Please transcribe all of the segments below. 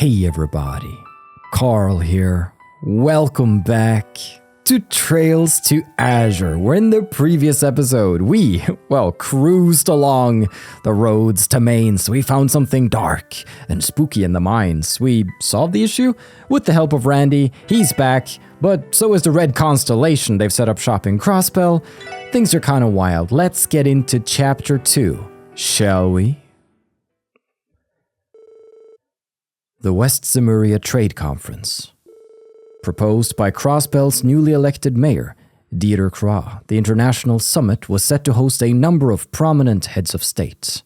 Hey everybody, Carl here. Welcome back to Trails to Azure, where in the previous episode we, cruised along the roads to Maine, so we found something dark and spooky in the mines. We solved the issue with the help of Randy. He's back, but so is the Red Constellation. They've set up shop in Crossbell. Things are kind of wild. Let's get into Chapter 2, shall we? The West Zemuria Trade Conference. Proposed by Crossbell's newly elected mayor, Dieter Croix, the international summit was set to host a number of prominent heads of state.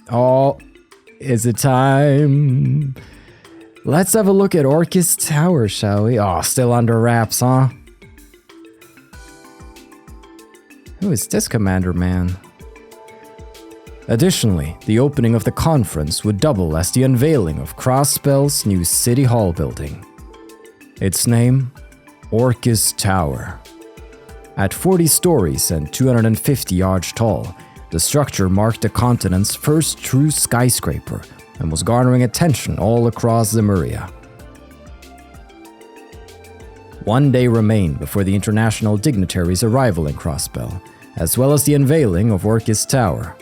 Oh, is it time? Let's have a look at Orcus Tower, shall we? Oh, still under wraps, huh? Who is this commander man? Additionally, the opening of the conference would double as the unveiling of Crossbell's new City Hall building. Its name, Orcus Tower. At 40 stories and 250 yards tall, the structure marked the continent's first true skyscraper and was garnering attention all across Zemuria. One day remained before the international dignitaries' arrival in Crossbell, as well as the unveiling of Orcus Tower.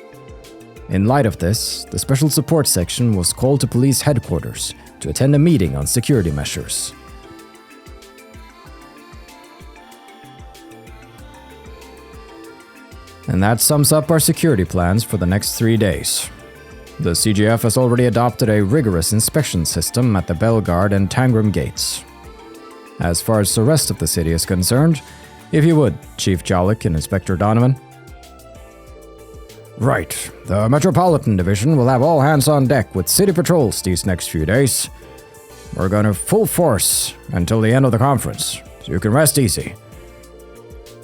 In light of this, the Special Support Section was called to police headquarters to attend a meeting on security measures. And that sums up our security plans for the next 3 days. The CGF has already adopted a rigorous inspection system at the Bellegarde and Tangram gates. As far as the rest of the city is concerned, if you would, Chief Jollick and Inspector Donovan. Right. The Metropolitan Division will have all hands on deck with city patrols these next few days. We're going to full force until the end of the conference, so you can rest easy.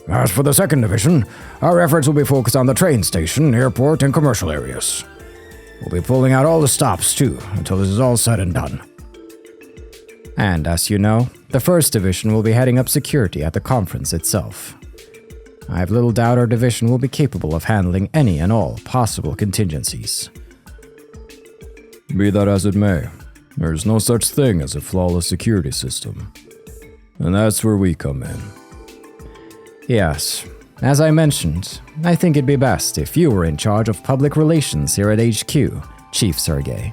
As for the 2nd Division, our efforts will be focused on the train station, airport, and commercial areas. We'll be pulling out all the stops, too, until this is all said and done. And as you know, the 1st Division will be heading up security at the conference itself. I have little doubt our division will be capable of handling any and all possible contingencies. Be that as it may, there's no such thing as a flawless security system. And that's where we come in. Yes, as I mentioned, I think it'd be best if you were in charge of public relations here at HQ, Chief Sergey.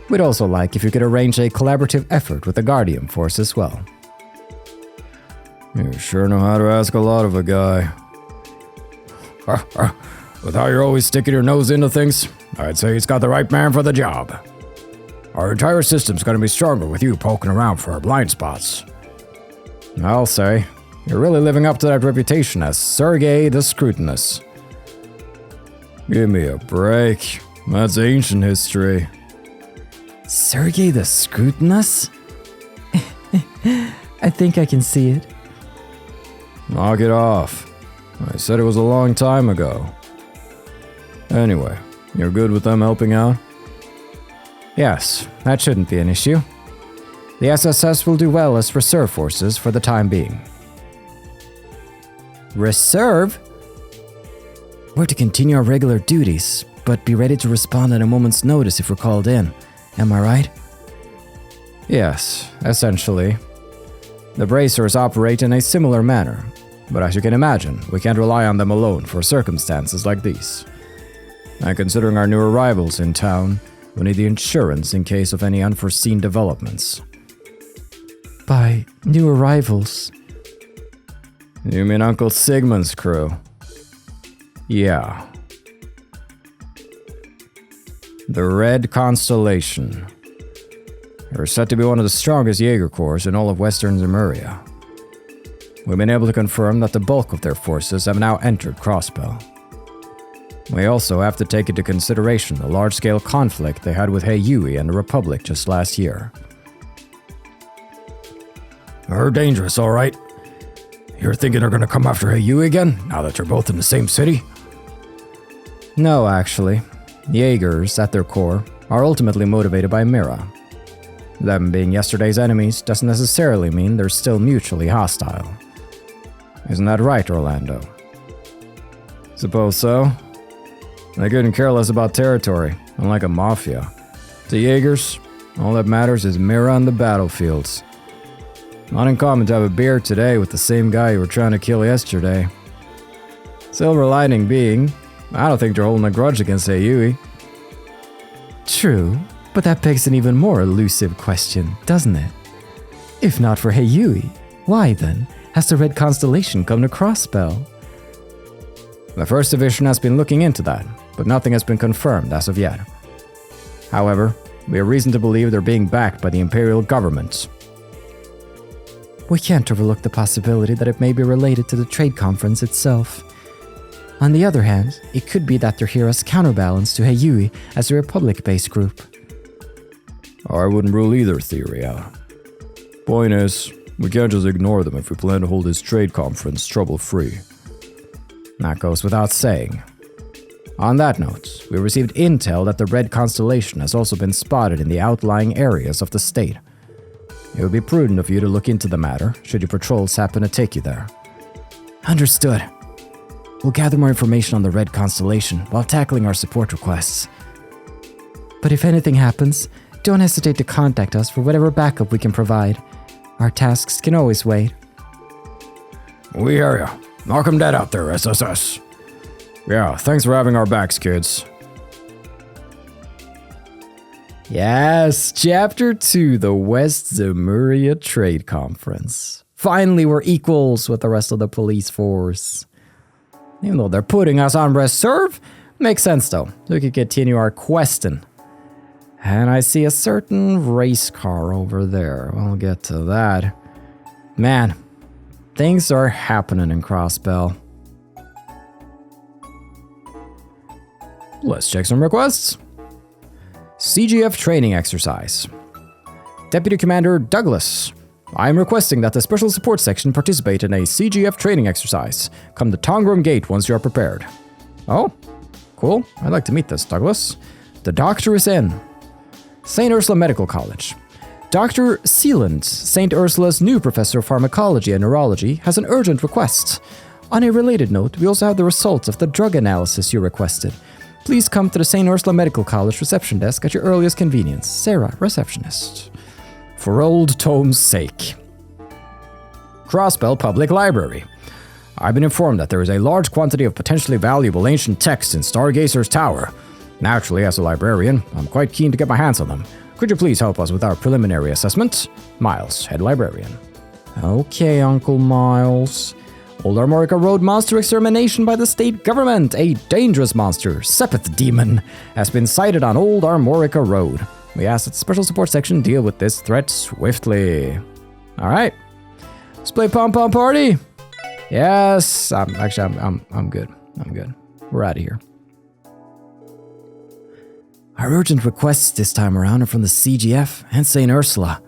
We'd also like if you could arrange a collaborative effort with the Guardian Force as well. You sure know how to ask a lot of a guy. With how you're always sticking your nose into things, I'd say he's got the right man for the job. Our entire system's gonna be stronger with you poking around for our blind spots. I'll say, you're really living up to that reputation as Sergey the Scrutinous. Give me a break. That's ancient history. Sergey the Scrutinous? I think I can see it. Knock it off. I said it was a long time ago. Anyway, you're good with them helping out? Yes, that shouldn't be an issue. The SSS will do well as reserve forces for the time being. Reserve? We're to continue our regular duties, but be ready to respond at a moment's notice if we're called in. Am I right? Yes, essentially. The bracers operate in a similar manner, but as you can imagine, we can't rely on them alone for circumstances like these. And considering our new arrivals in town, we need the insurance in case of any unforeseen developments. By new arrivals? You mean Uncle Sigmund's crew? Yeah. The Red Constellation. They're set to be one of the strongest Jaeger corps in all of Western Zemuria. We've been able to confirm that the bulk of their forces have now entered Crossbell. We also have to take into consideration the large-scale conflict they had with Heiyui and the Republic just last year. They're dangerous, all right. You're thinking they're gonna come after Heiyui again, now that you're both in the same city? No, actually. Jaegers, at their core, are ultimately motivated by Mira. Them being yesterday's enemies doesn't necessarily mean they're still mutually hostile. Isn't that right, Orlando? Suppose so. They couldn't care less about territory, unlike a mafia. To Jaegers, all that matters is mirror on the battlefields. Not uncommon to have a beer today with the same guy you were trying to kill yesterday. Silver lining being, I don't think they're holding a grudge against Yui. True, but that begs an even more elusive question, doesn't it? If not for Yui, why then has the Red Constellation come to Crossbell? The First Division has been looking into that, but nothing has been confirmed as of yet. However, we have reason to believe they're being backed by the Imperial government. We can't overlook the possibility that it may be related to the trade conference itself. On the other hand, it could be that they're here as counterbalance to Yui as a Republic-based group. I wouldn't rule either theory out. Point is, we can't just ignore them if we plan to hold this trade conference trouble-free. That goes without saying. On that note, we received intel that the Red Constellation has also been spotted in the outlying areas of the state. It would be prudent of you to look into the matter, should your patrols happen to take you there. Understood. We'll gather more information on the Red Constellation while tackling our support requests. But if anything happens, don't hesitate to contact us for whatever backup we can provide. Our tasks can always wait. We hear ya. Knock 'em dead out there, SSS. Yeah, thanks for having our backs, kids. Yes, Chapter 2, the West Zemuria Trade Conference. Finally, we're equals with the rest of the police force. Even though they're putting us on reserve, makes sense though. We could continue our questing. And I see a certain race car over there. We'll get to that. Man, things are happening in Crossbell. Let's check some requests. CGF training exercise. Deputy Commander Douglas, I am requesting that the Special Support Section participate in a CGF training exercise. Come to Tongram Gate once you are prepared. Oh, cool. I'd like to meet this, Douglas. The doctor is in. St. Ursula Medical College. Dr. Sealand, St. Ursula's new professor of pharmacology and neurology, has an urgent request. On a related note, we also have the results of the drug analysis you requested. Please come to the St. Ursula Medical College reception desk at your earliest convenience. Sarah, receptionist. For old Tome's sake. Crossbell Public Library. I've been informed that there is a large quantity of potentially valuable ancient texts in Stargazer's Tower. Naturally, as a librarian, I'm quite keen to get my hands on them. Could you please help us with our preliminary assessment? Miles, head librarian. Okay, Uncle Miles. Old Armorica Road monster extermination by the state government. A dangerous monster, Sepith Demon, has been sighted on Old Armorica Road. We ask that the Special Support Section deal with this threat swiftly. Alright. Let's play Pom Pom Party. Yes. I'm good. I'm good. We're out of here. Our urgent requests this time around are from the CGF and St. Ursula.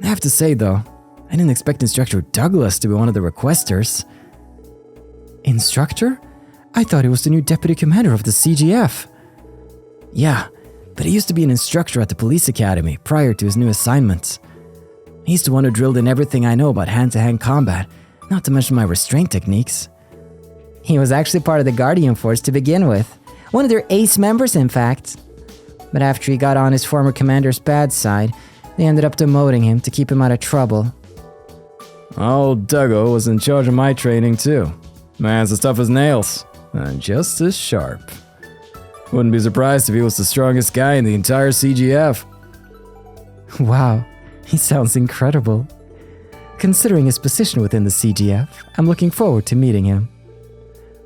I have to say, though, I didn't expect Instructor Douglas to be one of the requesters. Instructor? I thought he was the new Deputy Commander of the CGF. Yeah, but he used to be an instructor at the Police Academy prior to his new assignments. He's the one who drilled in everything I know about hand-to-hand combat, not to mention my restraint techniques. He was actually part of the Guardian Force to begin with. One of their ace members, in fact. But after he got on his former commander's bad side, they ended up demoting him to keep him out of trouble. Old Duggo was in charge of my training too. Man's as tough as nails, and just as sharp. Wouldn't be surprised if he was the strongest guy in the entire CGF. Wow, he sounds incredible. Considering his position within the CGF, I'm looking forward to meeting him.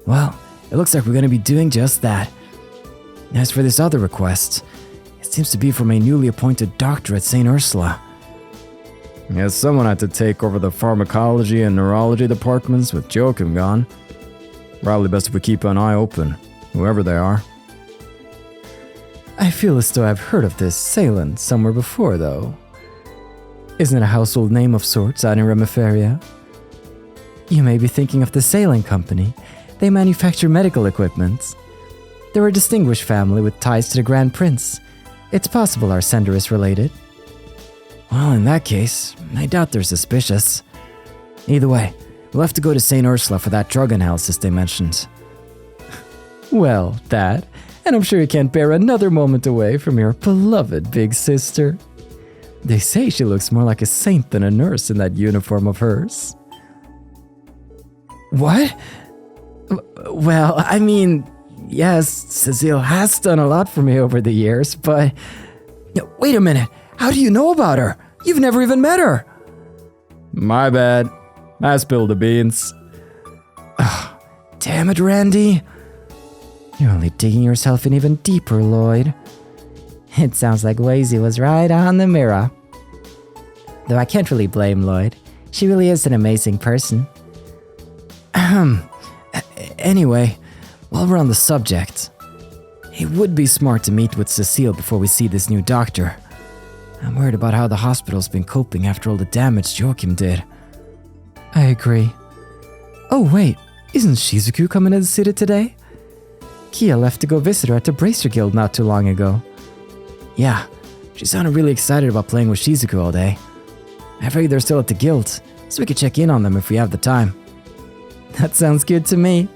Well, it looks like we're going to be doing just that. As for this other request, it seems to be from a newly appointed doctor at St. Ursula. Yes, someone had to take over the pharmacology and neurology departments with Joachim gone. Probably best if we keep an eye open, whoever they are. I feel as though I've heard of this Salen somewhere before, though. Isn't it a household name of sorts out in Remiferia? You may be thinking of the Salen Company. They manufacture medical equipment. They're a distinguished family with ties to the Grand Prince. It's possible our sender is related. Well, in that case, I doubt they're suspicious. Either way, we'll have to go to St. Ursula for that drug analysis they mentioned. Well, that, And I'm sure you can't bear another moment away from your beloved big sister. They say she looks more like a saint than a nurse in that uniform of hers. What? Well, I mean, yes, Cecile has done a lot for me over the years, but... Wait a minute, how do you know about her? You've never even met her. My bad. I spilled the beans. Oh, damn it, Randy. You're only digging yourself in even deeper, Lloyd. It sounds like Wazy was right on the mirror. Though I can't really blame Lloyd. She really is an amazing person. Anyway, while we're on the subject, it would be smart to meet with Cecile before we see this new doctor. I'm worried about how the hospital's been coping after all the damage Joachim did. I agree. Oh wait, isn't Shizuku coming to the city today? Kia left to go visit her at the Bracer Guild not too long ago. Yeah, she sounded really excited about playing with Shizuku all day. I figured they're still at the guild, so we could check in on them if we have the time. That sounds good to me.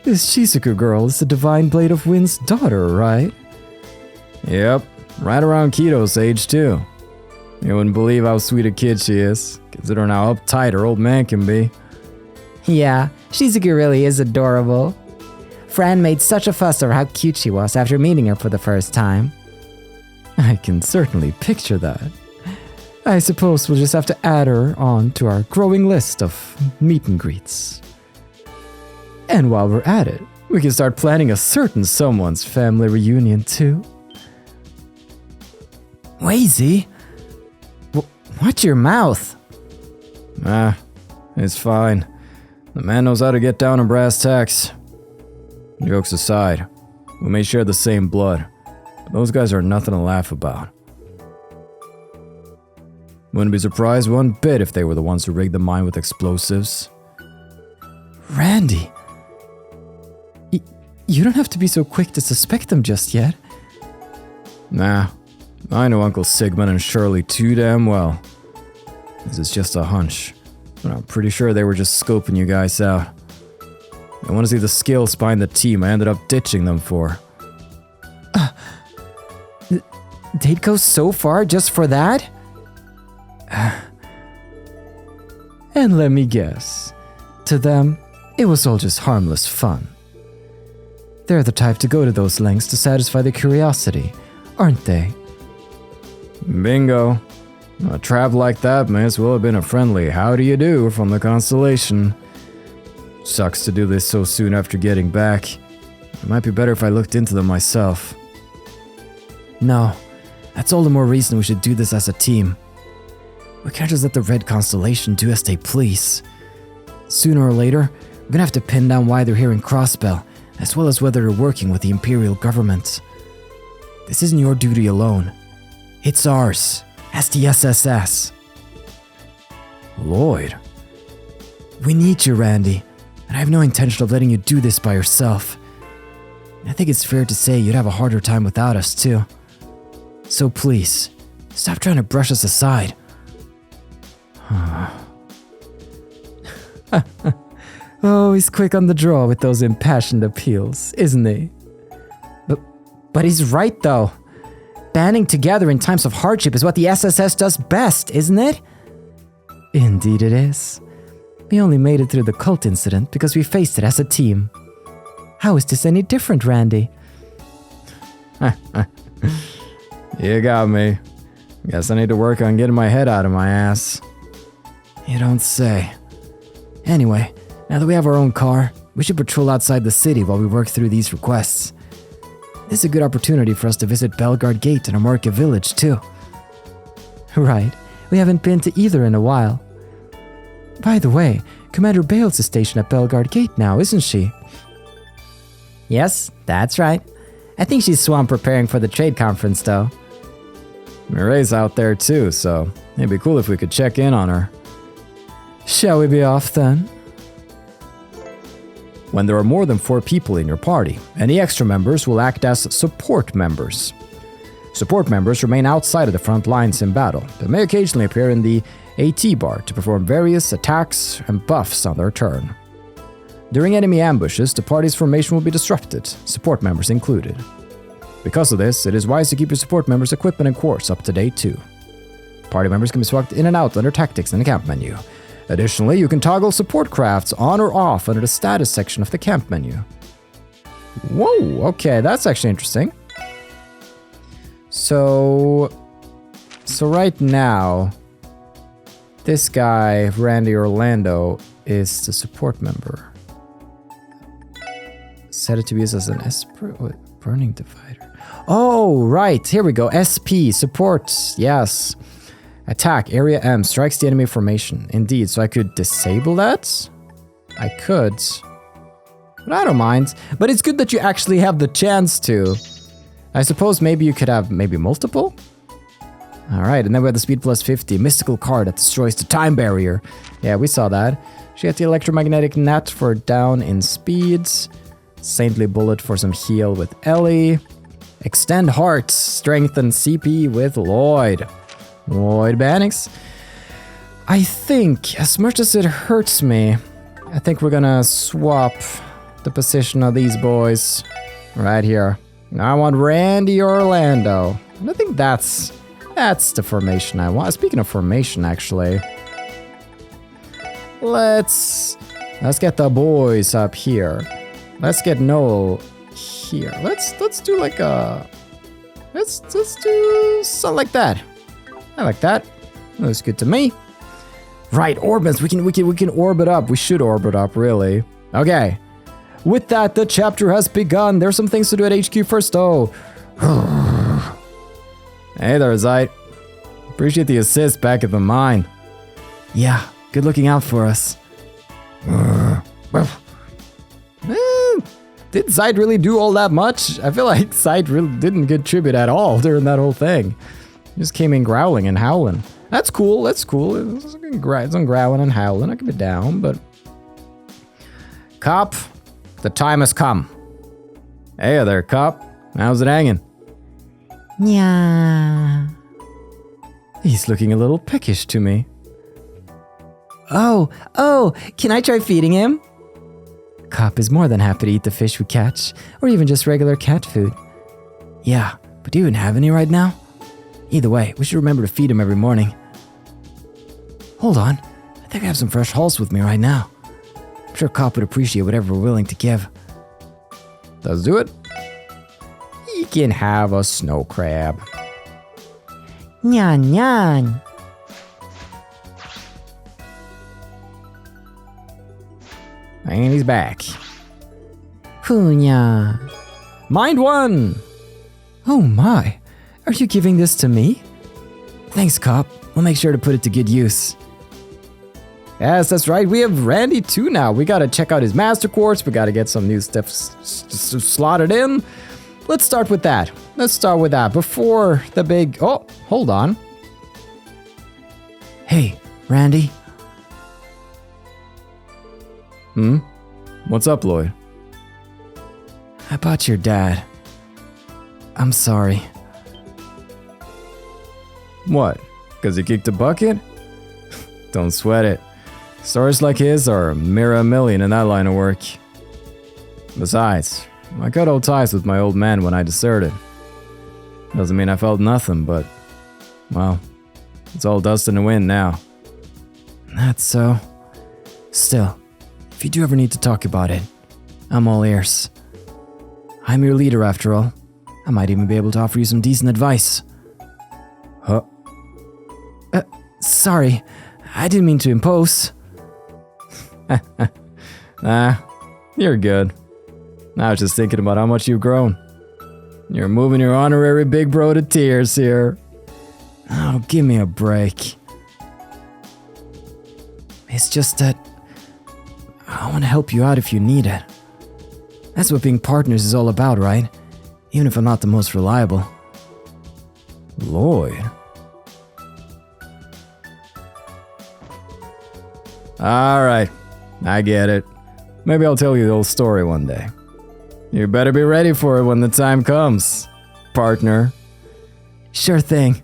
This Shizuku girl is the Divine Blade of Wind's daughter, right? Yep, right around Kito's age too. You wouldn't believe how sweet a kid she is, considering how uptight her old man can be. Yeah, Shizuku really is adorable. Fran made such a fuss over how cute she was after meeting her for the first time. I can certainly picture that. I suppose we'll just have to add her on to our growing list of meet and greets. And while we're at it, we can start planning a certain someone's family reunion too. Wazy? Watch your mouth. It's fine. The man knows how to get down on brass tacks. Jokes aside, we may share the same blood, but those guys are nothing to laugh about. Wouldn't be surprised one bit if they were the ones who rigged the mine with explosives. Randy, you don't have to be so quick to suspect them just yet. Nah, I know Uncle Sigmund and Shirley too damn well. This is just a hunch, but I'm pretty sure they were just scoping you guys out. I want to see the skills behind the team I ended up ditching them for. They'd go so far just for that? And let me guess, to them, it was all just harmless fun. They're the type to go to those lengths to satisfy their curiosity, aren't they? Bingo. A trap like that may as well have been a friendly how do you do from the Constellation. Sucks to do this so soon after getting back. It might be better if I looked into them myself. No, that's all the more reason we should do this as a team. We can't just let the Red Constellation do as they please. Sooner or later, we're gonna have to pin down why they're here in Crossbell, as well as whether they're working with the Imperial government. This isn't your duty alone. It's ours, as the SSS. Lloyd. We need you, Randy, and I have no intention of letting you do this by yourself. I think it's fair to say you'd have a harder time without us, too. So please, stop trying to brush us aside. Oh, he's quick on the draw with those impassioned appeals, isn't he? But he's right, though. Banding together in times of hardship is what the SSS does best, isn't it? Indeed it is. We only made it through the cult incident because we faced it as a team. How is this any different, Randy? You got me. Guess I need to work on getting my head out of my ass. You don't say. Anyway, now that we have our own car, we should patrol outside the city while we work through these requests. This is a good opportunity for us to visit Belgard Gate and Amorka Village, too. Right, we haven't been to either in a while. By the way, Commander Bales is stationed at Belgard Gate now, isn't she? Yes, that's right. I think she's swamped preparing for the trade conference, though. Mireille's out there too, so it'd be cool if we could check in on her. Shall we be off then? When there are more than 4 people in your party, any extra members will act as support members. Support members remain outside of the front lines in battle, but may occasionally appear in the AT bar to perform various attacks and buffs on their turn. During enemy ambushes, the party's formation will be disrupted, support members included. Because of this, it is wise to keep your support members' equipment and quartz up to date too. Party members can be swapped in and out under tactics in the camp menu. Additionally, you can toggle support crafts on or off under the status section of the camp menu. Whoa, okay, that's actually interesting. So right now, this guy, Randy Orlando, is the support member. Set it to be used as an burning divider. Oh, right, here we go. SP, support, yes. Attack, area M, strikes the enemy formation. Indeed, so I could disable that? I could. But I don't mind. But it's good that you actually have the chance to. I suppose maybe you could have maybe multiple? Alright, and then we have the speed plus 50, mystical card that destroys the time barrier. Yeah, we saw that. She had the electromagnetic net for down in speeds. Saintly bullet for some heal with Ellie. Extend heart, strengthen CP with Lloyd. Lloyd Bannix. I think, as much as it hurts me, I think we're gonna swap the position of these boys right here. I want Randy Orlando. And I think that's the formation I want. Speaking of formation, actually, let's get the boys up here. Let's get Noel here. Let's do like a let's do something like that. I like that. Looks good to me. Right, orbits. We can orbit up. We should orbit up, really. Okay. With that, the chapter has begun. There's some things to do at HQ first, though. Hey there, Zeit. Appreciate the assist back at the mine. Yeah, good looking out for us. Did Zeit really do all that much? I feel like Zeit really didn't contribute at all during that whole thing. He just came in growling and howling. That's cool, that's cool. It's on growling and howling. I can be down, but... Coppe, the time has come. Hey there, Coppe. How's it hanging? Yeah. He's looking a little peckish to me. Oh, can I try feeding him? Coppe is more than happy to eat the fish we catch, or even just regular cat food. Yeah, but do you even have any right now? Either way, we should remember to feed him every morning. Hold on, I think I have some fresh hulls with me right now. I'm sure Coppe would appreciate whatever we're willing to give. Let's do it. You can have a snow crab. Nyan nyan. And he's back. Hunya. Mind one! Oh my, are you giving this to me? Thanks, Coppe. We'll make sure to put it to good use. Yes, that's right. We have Randy too now. We gotta check out his master quartz. We gotta get some new stuff slotted in. Let's start with that. Before the big... Oh, hold on. Hey, Randy. What's up, Lloyd? I bought your dad. I'm sorry. What? Because he kicked a bucket? Don't sweat it. Stories like his are a mere million in that line of work. Besides, I cut old ties with my old man when I deserted. Doesn't mean I felt nothing, but, well, it's all dust in the wind now. That's so. Still, if you do ever need to talk about it, I'm all ears. I'm your leader after all. I might even be able to offer you some decent advice. Huh? Sorry, I didn't mean to impose. Nah, you're good. I was just thinking about how much you've grown. You're moving your honorary big bro to tears here. Oh, give me a break. It's just that I want to help you out if you need it. That's what being partners is all about, right? Even if I'm not the most reliable. Lloyd. Alright, I get it. Maybe I'll tell you the whole story one day. You better be ready for it when the time comes, partner. Sure thing.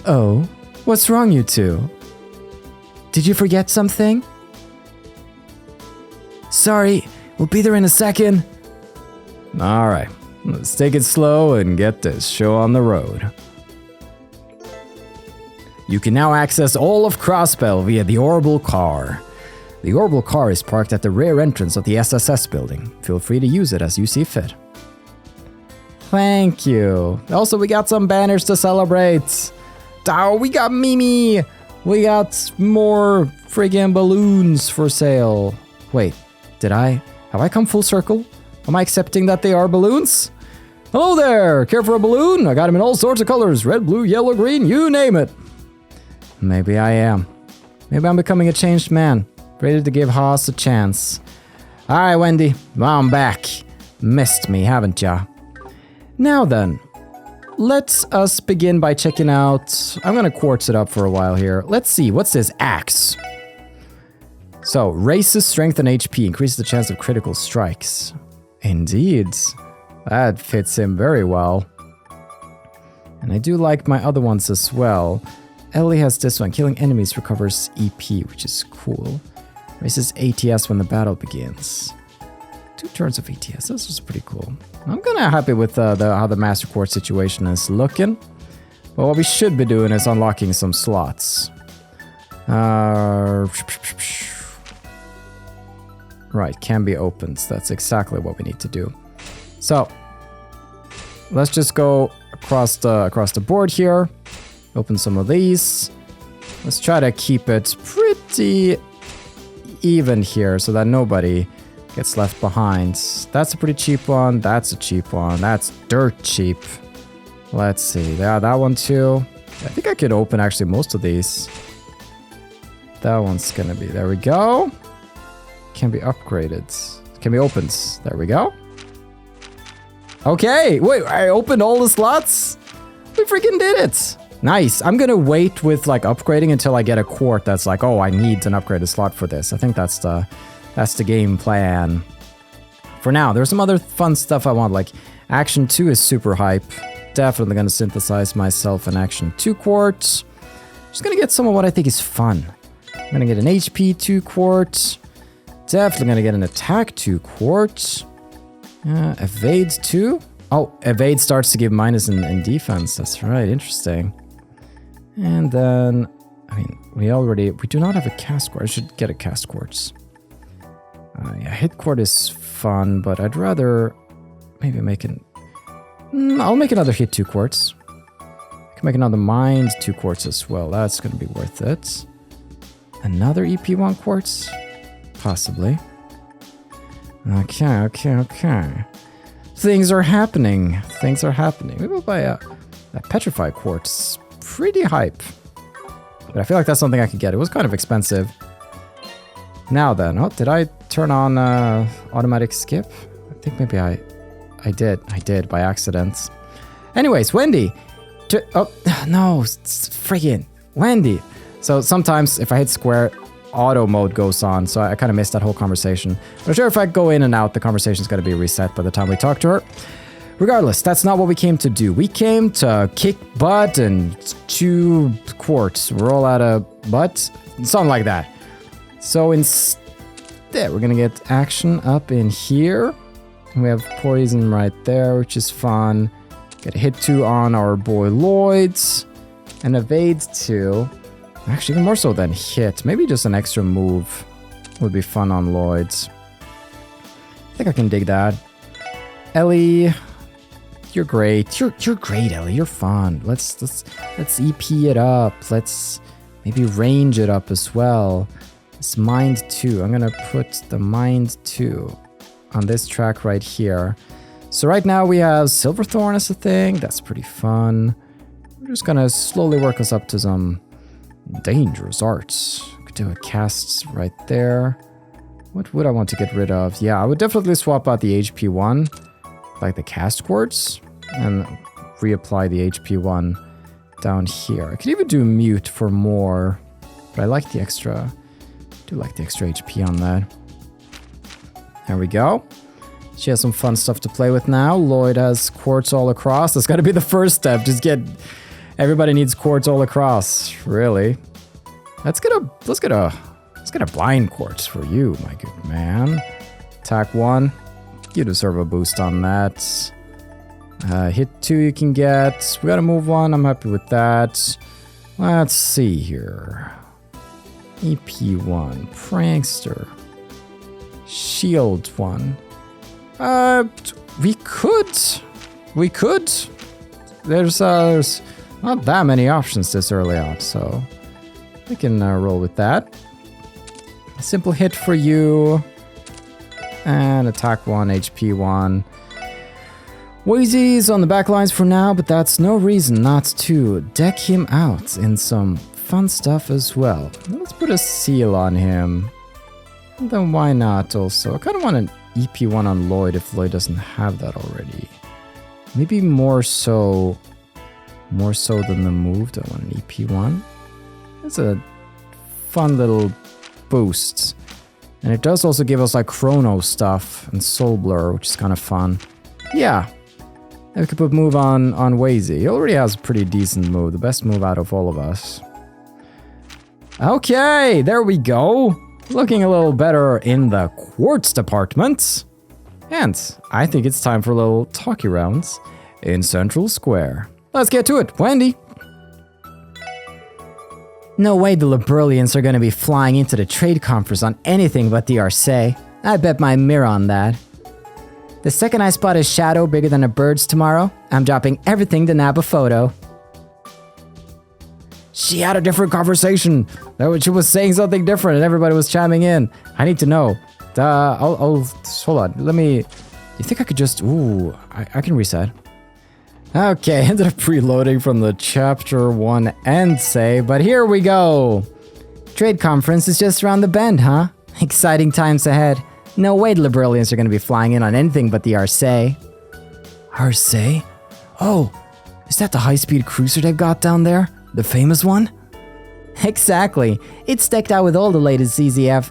Oh, what's wrong, you two? Did you forget something? sorry. We'll be there in a second. Alright, let's take it slow and get this show on the road. You can now access all of Crossbell via the Orbal Car. The Orbal Car is parked at the rear entrance of the SSS building. Feel free to use it as you see fit. Thank you. Also, we got some banners to celebrate. Oh, we got Mimi. We got more friggin' balloons for sale. Wait, have I come full circle? Am I accepting that they are balloons? Hello there, care for a balloon? I got them in all sorts of colors, red, blue, yellow, green, you name it. Maybe I am. Maybe I'm becoming a changed man, ready to give Haas a chance. All right, Wendy, well, I'm back. Missed me, haven't ya? Now then, let us begin by checking out... I'm gonna quartz it up for a while here. Let's see, what's this axe? So, raises strength and HP, increases the chance of critical strikes. Indeed. That fits in very well. And I do like my other ones as well. Ellie has this one. Killing enemies recovers EP, which is cool. Raises ATS when the battle begins. 2 turns of ATS. This was pretty cool. I'm kind of happy with how the Master Quartz situation is looking. But what we should be doing is unlocking some slots. Right, can be opened. That's exactly what we need to do. So, let's just go across the board here. Open some of these. Let's try to keep it pretty even here so that nobody gets left behind. That's a pretty cheap one. That's a cheap one. That's dirt cheap. Let's see. Yeah, that one too. I think I could open actually most of these. That one's gonna be... There we go. Can be upgraded. Can be opened. There we go. Okay. Wait, I opened all the slots? We freaking did it. Nice. I'm gonna wait with like upgrading until I get a quart that's like, oh, I need an upgraded slot for this. I think that's the game plan. For now, there's some other fun stuff I want, like Action 2 is super hype. Definitely gonna synthesize myself an Action 2 quart. Just gonna get some of what I think is fun. I'm gonna get an HP 2 quart. Definitely gonna get an attack 2 quart. Evade 2. Oh, evade starts to give minus in defense. That's right, interesting. And then, I mean, we do not have a cast quart. I should get a cast quartz. Yeah, hit quart is fun, but I'd rather maybe make an... I'll make another hit 2 quartz. I can make another mind 2 quartz as well. That's gonna be worth it. Another EP 1 quartz? Possibly. Okay. Things are happening. Maybe we'll buy a petrified quartz. Pretty hype. But I feel like that's something I could get. It was kind of expensive. Now then, oh, did I turn on automatic skip? I think maybe I did by accident. Anyways, Wendy. Oh, no, friggin' Wendy. So sometimes if I hit square, auto mode goes on, so I kind of missed that whole conversation. I'm sure if I go in and out, the conversation's going to be reset by the time we talk to her. Regardless, that's not what we came to do. We came to kick butt and chew quartz. We're all out of butt. Something like that. So instead, we're going to get action up in here. We have poison right there, which is fun. Get a hit 2 on our boy Lloyd's. And evade 2. Actually, even more so than hit. Maybe just an extra move would be fun on Lloyd's. I think I can dig that. Ellie, you're great. You're great, Ellie. You're fun. Let's EP it up. Let's maybe range it up as well. It's mind 2. I'm gonna put the mind 2 on this track right here. So right now we have Silverthorn as a thing. That's pretty fun. We're just gonna slowly work us up to some dangerous arts. Could do a casts right there. What would I want to get rid of? Yeah, I would definitely swap out the HP 1, like the cast quartz, and reapply the HP 1 down here. I could even do mute for more, but I like the extra. I do like the extra HP on that. There we go. She has some fun stuff to play with now. Lloyd has quartz all across. That's got to be the first step. Just get... Everybody needs quartz all across, really. Let's get a blind quartz for you, my good man. Attack 1. You deserve a boost on that. Hit 2 you can get. We gotta move 1. I'm happy with that. Let's see here. EP1. Prankster. Shield 1. We could. There's not that many options this early on, so we can roll with that. A simple hit for you. And attack 1, HP 1. Wheezy's on the back lines for now, but that's no reason not to deck him out in some fun stuff as well. Let's put a seal on him. And then why not also? I kind of want an EP1 on Lloyd if Lloyd doesn't have that already. Maybe more so than the move. Don't want an EP1. That's a fun little boost. And it does also give us like chrono stuff and soul blur, which is kind of fun. Yeah. We could put move on Wazy. He already has a pretty decent move. The best move out of all of us. Okay, there we go. Looking a little better in the quartz department. And I think it's time for a little talkie rounds in Central Square. Let's get to it, Wendy. No way the Liberalians are going to be flying into the trade conference on anything but the Arce. I bet my mirror on that. The second I spot a shadow bigger than a bird's tomorrow, I'm dropping everything to nab a photo. She had a different conversation. She was saying something different and everybody was chiming in. I need to know. I'll hold on. Let me... You think I could just... Ooh, I can reset. Okay, ended up preloading from the chapter 1 end save, but here we go. Trade conference is just around the bend, huh? Exciting times ahead. No way the Liberalians are going to be flying in on anything but the Arce. Arce? Oh, is that the high-speed cruiser they've got down there? The famous one? Exactly. It's decked out with all the latest ZCF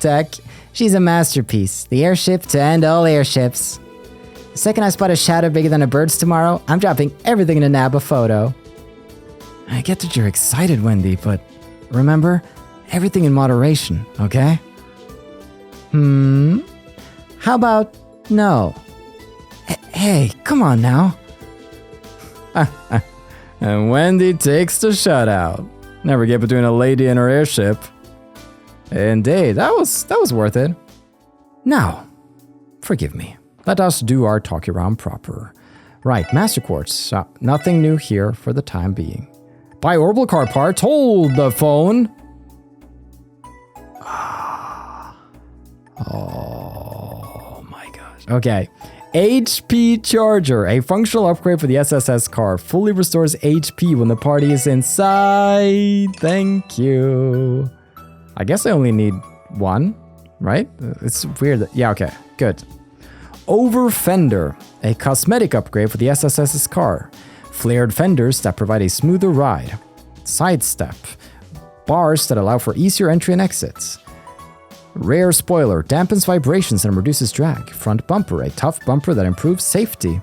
tech. She's a masterpiece. The airship to end all airships. The second I spot a shadow bigger than a bird's tomorrow, I'm dropping everything to nab a photo. I get that you're excited, Wendy, but remember, everything in moderation, okay? How about no? Hey, come on now. And Wendy takes the shutout. Never get between a lady and her airship. Indeed, that was worth it. Now, forgive me. Let us do our talkie round proper. Right, Master Quartz. Nothing new here for the time being. Buy Orbal Car Parts. Hold the phone. Oh my gosh. Okay. HP Charger, a functional upgrade for the SSS car. Fully restores HP when the party is inside. Thank you. I guess I only need 1, right? It's weird that, yeah, okay, good. Over Fender, a cosmetic upgrade for the SSS's car. Flared fenders that provide a smoother ride. Sidestep, bars that allow for easier entry and exits. Rear spoiler, dampens vibrations and reduces drag. Front bumper, a tough bumper that improves safety.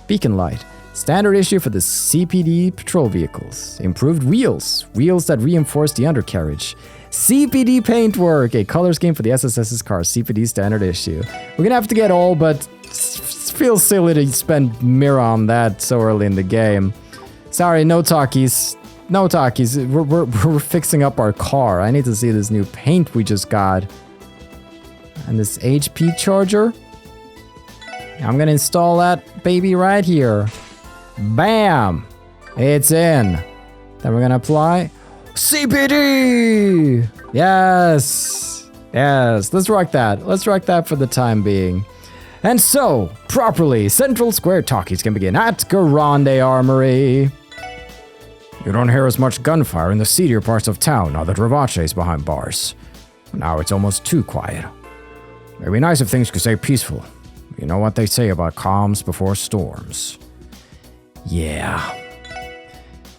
Beacon light, standard issue for the CPD patrol vehicles. Improved wheels, wheels that reinforce the undercarriage. CPD paintwork, a color scheme for the SSS's car. CPD standard issue. We're gonna have to get all, but it feels silly to spend mirror on that so early in the game. Sorry, no talkies. No talkies, we're fixing up our car. I need to see this new paint we just got. And this HP charger. I'm gonna install that baby right here. Bam! It's in. Then we're gonna apply CPD! Yes! Yes, let's rock that. Let's rock that for the time being. And so, properly, Central Square talkies can begin at Grande Armory. You don't hear as much gunfire in the seedier parts of town now that Ravache is behind bars. Now it's almost too quiet. It'd be nice if things could stay peaceful. You know what they say about calms before storms. Yeah.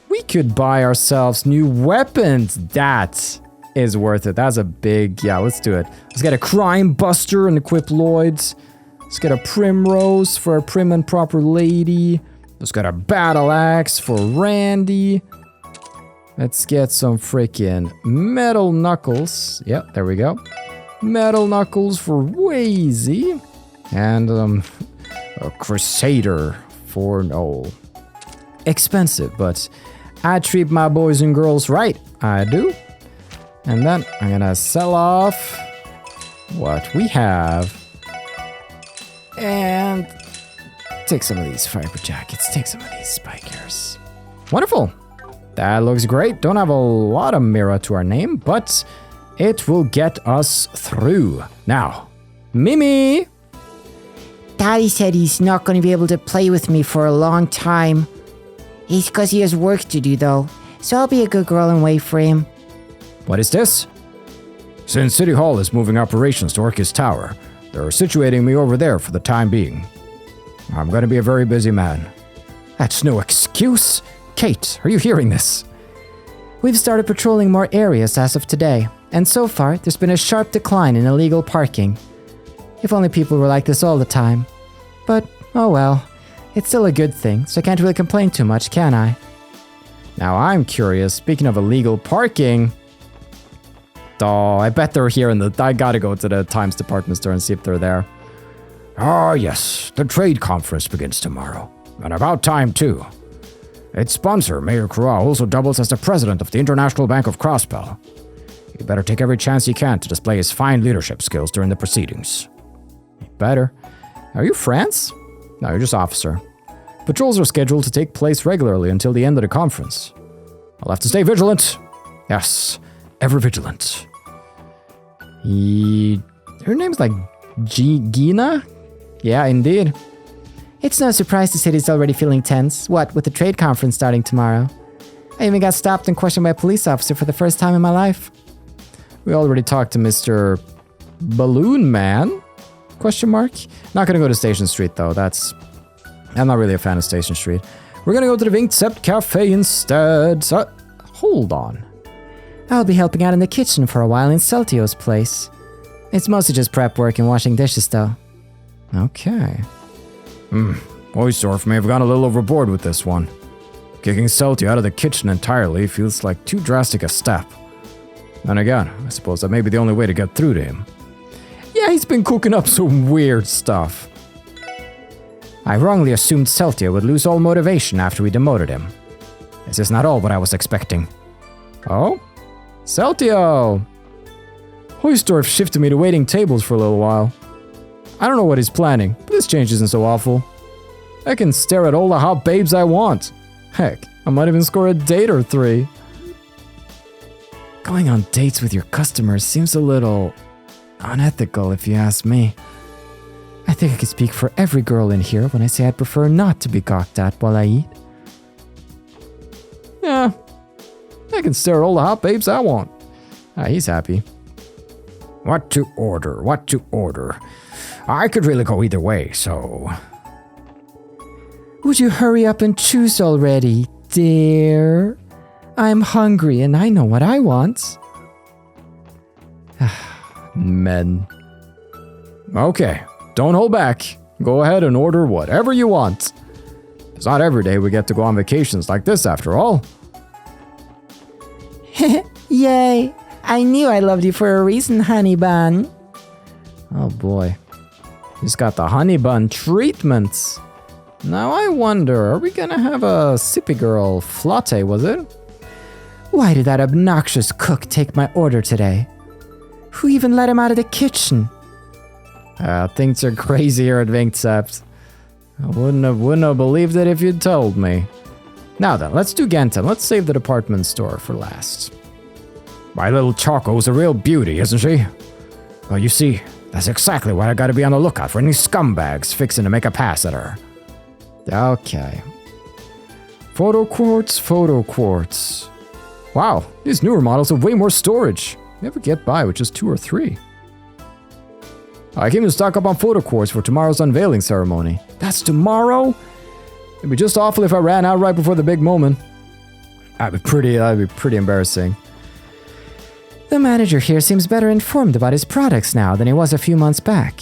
We could buy ourselves new weapons. That is worth it. That's a big... Yeah, let's do it. Let's get a crime buster and equip Lloyd's. Let's get a primrose for a prim and proper lady. Let's get a battle axe for Randy. Let's get some freaking metal knuckles. Yep, there we go. Metal knuckles for Wazy. And a Crusader for Noel. Expensive, but I treat my boys and girls right. I do. And then I'm gonna sell off what we have. And take some of these fiber jackets. Take some of these spikers. Wonderful. That looks great. Don't have a lot of mirror to our name, but it will get us through. Now, Mimi. Daddy said he's not going to be able to play with me for a long time. It's because he has work to do, though. So I'll be a good girl and wait for him. What is this? Since City Hall is moving operations to Orcus Tower, they're situating me over there for the time being. I'm going to be a very busy man. That's no excuse. Kate, are you hearing this? We've started patrolling more areas as of today, and so far there's been a sharp decline in illegal parking. If only people were like this all the time. But, oh well. It's still a good thing, so I can't really complain too much, can I? Now I'm curious, speaking of illegal parking... Oh, I bet they're here I gotta go to the Times department store and see if they're there. Ah, yes, the trade conference begins tomorrow. And about time, too. Its sponsor, Mayor Kura, also doubles as the president of the International Bank of Crossbell. He better take every chance he can to display his fine leadership skills during the proceedings. He better. Are you France? No, you're just officer. Patrols are scheduled to take place regularly until the end of the conference. I'll have to stay vigilant. Yes, ever vigilant. Her name's like Gina? Yeah, indeed. It's no surprise the city's already feeling tense. What, with the trade conference starting tomorrow? I even got stopped and questioned by a police officer for the first time in my life. We already talked to Mr. Balloon Man? Question mark? Not gonna go to Station Street though, I'm not really a fan of Station Street. We're gonna go to the Vincept Cafe instead. So, hold on. I'll be helping out in the kitchen for a while in Celtio's place. It's mostly just prep work and washing dishes though. Okay. Oysdorf may have gone a little overboard with this one. Kicking Celtio out of the kitchen entirely feels like too drastic a step. And again, I suppose that may be the only way to get through to him. Yeah, he's been cooking up some weird stuff. I wrongly assumed Celtio would lose all motivation after we demoted him. This is not all what I was expecting. Oh? Celtio! Oysdorf shifted me to waiting tables for a little while. I don't know what he's planning, but this change isn't so awful. I can stare at all the hot babes I want. Heck, I might even score a date or 3. Going on dates with your customers seems a little unethical if you ask me. I think I could speak for every girl in here when I say I'd prefer not to be gawked at while I eat. Yeah, I can stare at all the hot babes I want. He's happy. What to order? What to order? I could really go either way, so... Would you hurry up and choose already, dear? I'm hungry and I know what I want. Men. Okay, don't hold back. Go ahead and order whatever you want. It's not every day we get to go on vacations like this after all. Yay! I knew I loved you for a reason, honey bun. Oh boy. He's got the honey bun treatments. Now I wonder, are we gonna have a sippy girl flotte, was it? Why did that obnoxious cook take my order today? Who even let him out of the kitchen? Things are crazy here at Vincept. I wouldn't have believed it if you'd told me. Now then, let's do Genton. Let's save the department store for last. My little Choco's a real beauty, isn't she? Well, you see, that's exactly why I gotta be on the lookout for any scumbags fixing to make a pass at her. Okay. Photo quartz. Wow, these newer models have way more storage. Never get by with just 2 or 3. I came to stock up on photo quartz for tomorrow's unveiling ceremony. That's tomorrow? It'd be just awful if I ran out right before the big moment. That'd be pretty embarrassing. The manager here seems better informed about his products now than he was a few months back.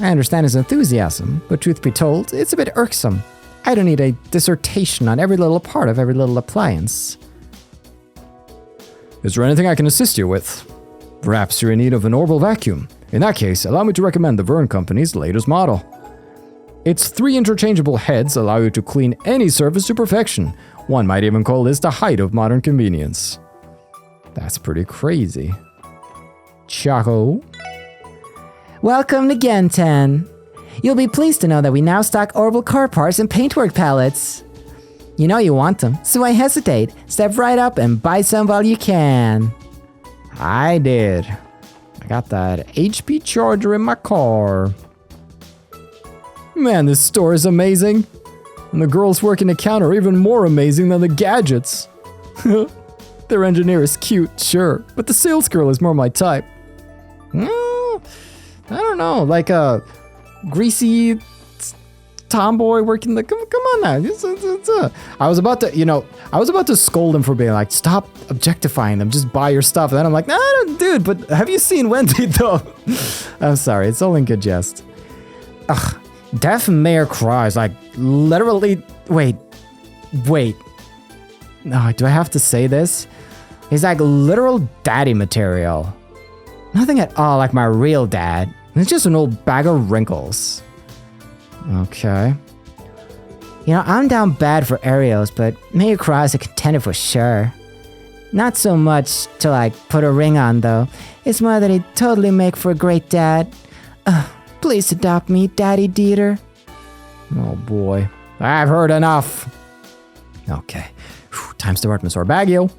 I understand his enthusiasm, but truth be told, it's a bit irksome. I don't need a dissertation on every little part of every little appliance. Is there anything I can assist you with? Perhaps you're in need of an Orbal vacuum. In that case, allow me to recommend the Vern Company's latest model. Its 3 interchangeable heads allow you to clean any surface to perfection. One might even call this the height of modern convenience. That's pretty crazy. Choco. Welcome to Genten. You'll be pleased to know that we now stock Orbal Car Parts and paintwork pallets. You know you want them, so why hesitate? Step right up and buy some while you can. I did. I got that HP charger in my car. Man, this store is amazing. And the girls working the counter are even more amazing than the gadgets. Their engineer is cute, sure, but the sales girl is more my type. I don't know, like a greasy tomboy working the. Come on now. I was about to scold him for being like, stop objectifying them, just buy your stuff. And then I'm like, no, dude, but have you seen Wendy though? I'm sorry, it's all in good jest. Ugh, Deaf Mayor cries like literally. Wait. No, do I have to say this? He's like literal daddy material. Nothing at all like my real dad. It's just an old bag of wrinkles. Okay. You know, I'm down bad for Ariels, but Mayor Cry is a contender for sure. Not so much to like put a ring on though. It's more that he'd totally make for a great dad. Please adopt me, Daddy Dieter. Oh boy. I've heard enough. Okay. Time to start Miss Orbaggio.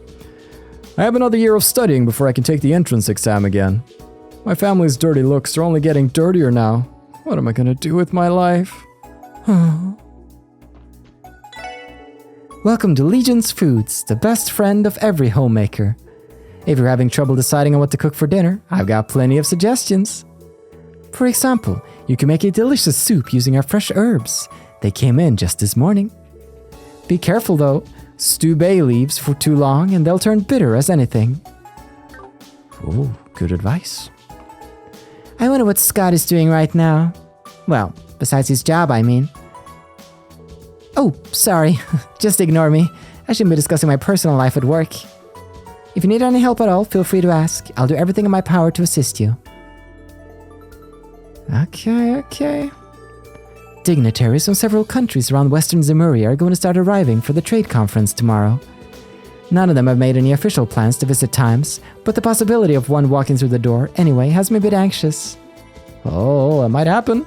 I have another year of studying before I can take the entrance exam again. My family's dirty looks are only getting dirtier now. What am I gonna do with my life? Welcome to Legion's Foods, the best friend of every homemaker. If you're having trouble deciding on what to cook for dinner, I've got plenty of suggestions. For example, you can make a delicious soup using our fresh herbs. They came in just this morning. Be careful though, stew bay leaves for too long and they'll turn bitter as anything. Oh, good advice. I wonder what Scott is doing right now. Well, besides his job, I mean. Oh, sorry. Just ignore me. I shouldn't be discussing my personal life at work. If you need any help at all, feel free to ask. I'll do everything in my power to assist you. Okay. Dignitaries from several countries around Western Zemuria are going to start arriving for the trade conference tomorrow. None of them have made any official plans to visit Times, but the possibility of one walking through the door anyway has me a bit anxious. Oh, it might happen.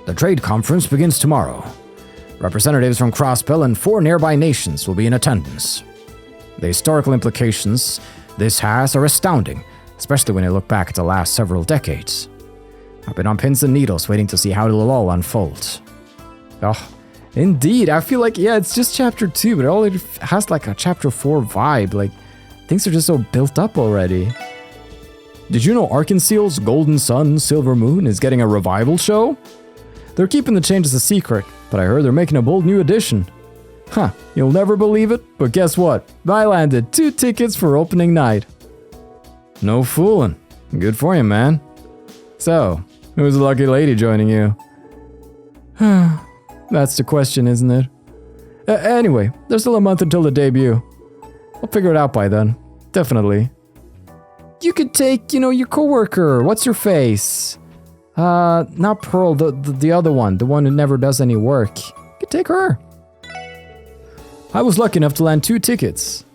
The trade conference begins tomorrow. Representatives from Crossbell and 4 nearby nations will be in attendance. The historical implications this has are astounding, especially when you look back at the last several decades. I've been on pins and needles waiting to see how it'll all unfold. Oh, indeed. I feel like, yeah, it's just chapter 2, but it already has like a chapter 4 vibe. Like, things are just so built up already. Did you know Arkanseal's Golden Sun, Silver Moon is getting a revival show? They're keeping the changes a secret, but I heard they're making a bold new edition. You'll never believe it, but guess what? I landed 2 tickets for opening night. No fooling. Good for you, man. So, who's the lucky lady joining you? That's the question, isn't it? Anyway, there's still a month until the debut. I'll figure it out by then. Definitely. You could take, your coworker. What's her face? Not Pearl, the other one. The one who never does any work. You could take her. I was lucky enough to land 2 tickets.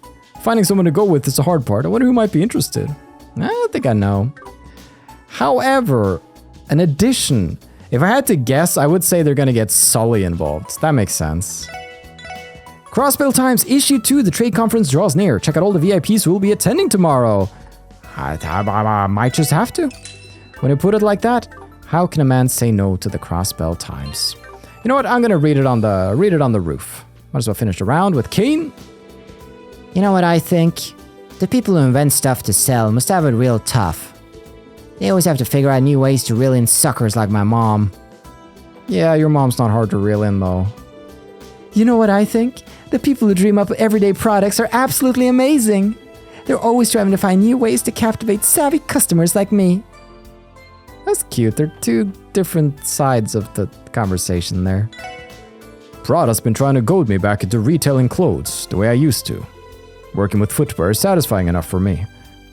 Finding someone to go with is the hard part. I wonder who might be interested. I think I know. However, an addition. If I had to guess, I would say they're gonna get Sully involved. That makes sense. Crossbell Times Issue 2, the trade conference draws near. Check out all the VIPs who will be attending tomorrow. I might just have to. When you put it like that, how can a man say no to the Crossbell Times? You know what? I'm gonna read it on the roof. Might as well finish the round with Kane. You know what I think? The people who invent stuff to sell must have it real tough. They always have to figure out new ways to reel in suckers like my mom. Yeah, your mom's not hard to reel in though. You know what I think? The people who dream up everyday products are absolutely amazing. They're always trying to find new ways to captivate savvy customers like me. That's cute. They're 2 different sides of the conversation there. Prada's been trying to goad me back into retailing clothes the way I used to. Working with footwear is satisfying enough for me.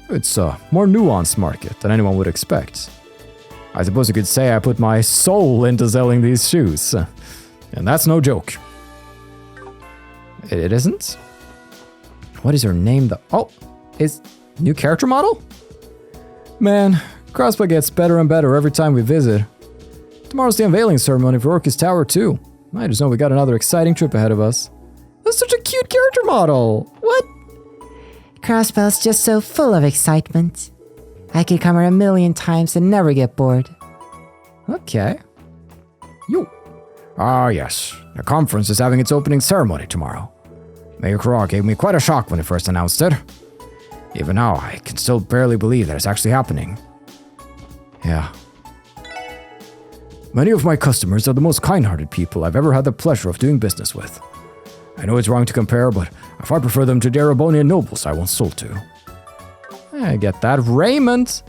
It's a more nuanced market than anyone would expect. I suppose you could say I put my soul into selling these shoes. And that's no joke. It isn't? What is her name though? Oh, is new character model? Man, Crossbell gets better and better every time we visit. Tomorrow's the unveiling ceremony for Orcus Tower too. I just know we got another exciting trip ahead of us. That's such a cute character model. What? Crossbell's just so full of excitement. I could come here 1,000,000 times and never get bored. Okay. You. Ah, yes. The conference is having its opening ceremony tomorrow. Mayor Kara gave me quite a shock when he first announced it. Even now, I can still barely believe that it's actually happening. Yeah. Many of my customers are the most kind-hearted people I've ever had the pleasure of doing business with. I know it's wrong to compare, but I far prefer them to the Erebonian nobles I once sold to. I get that. Raymond!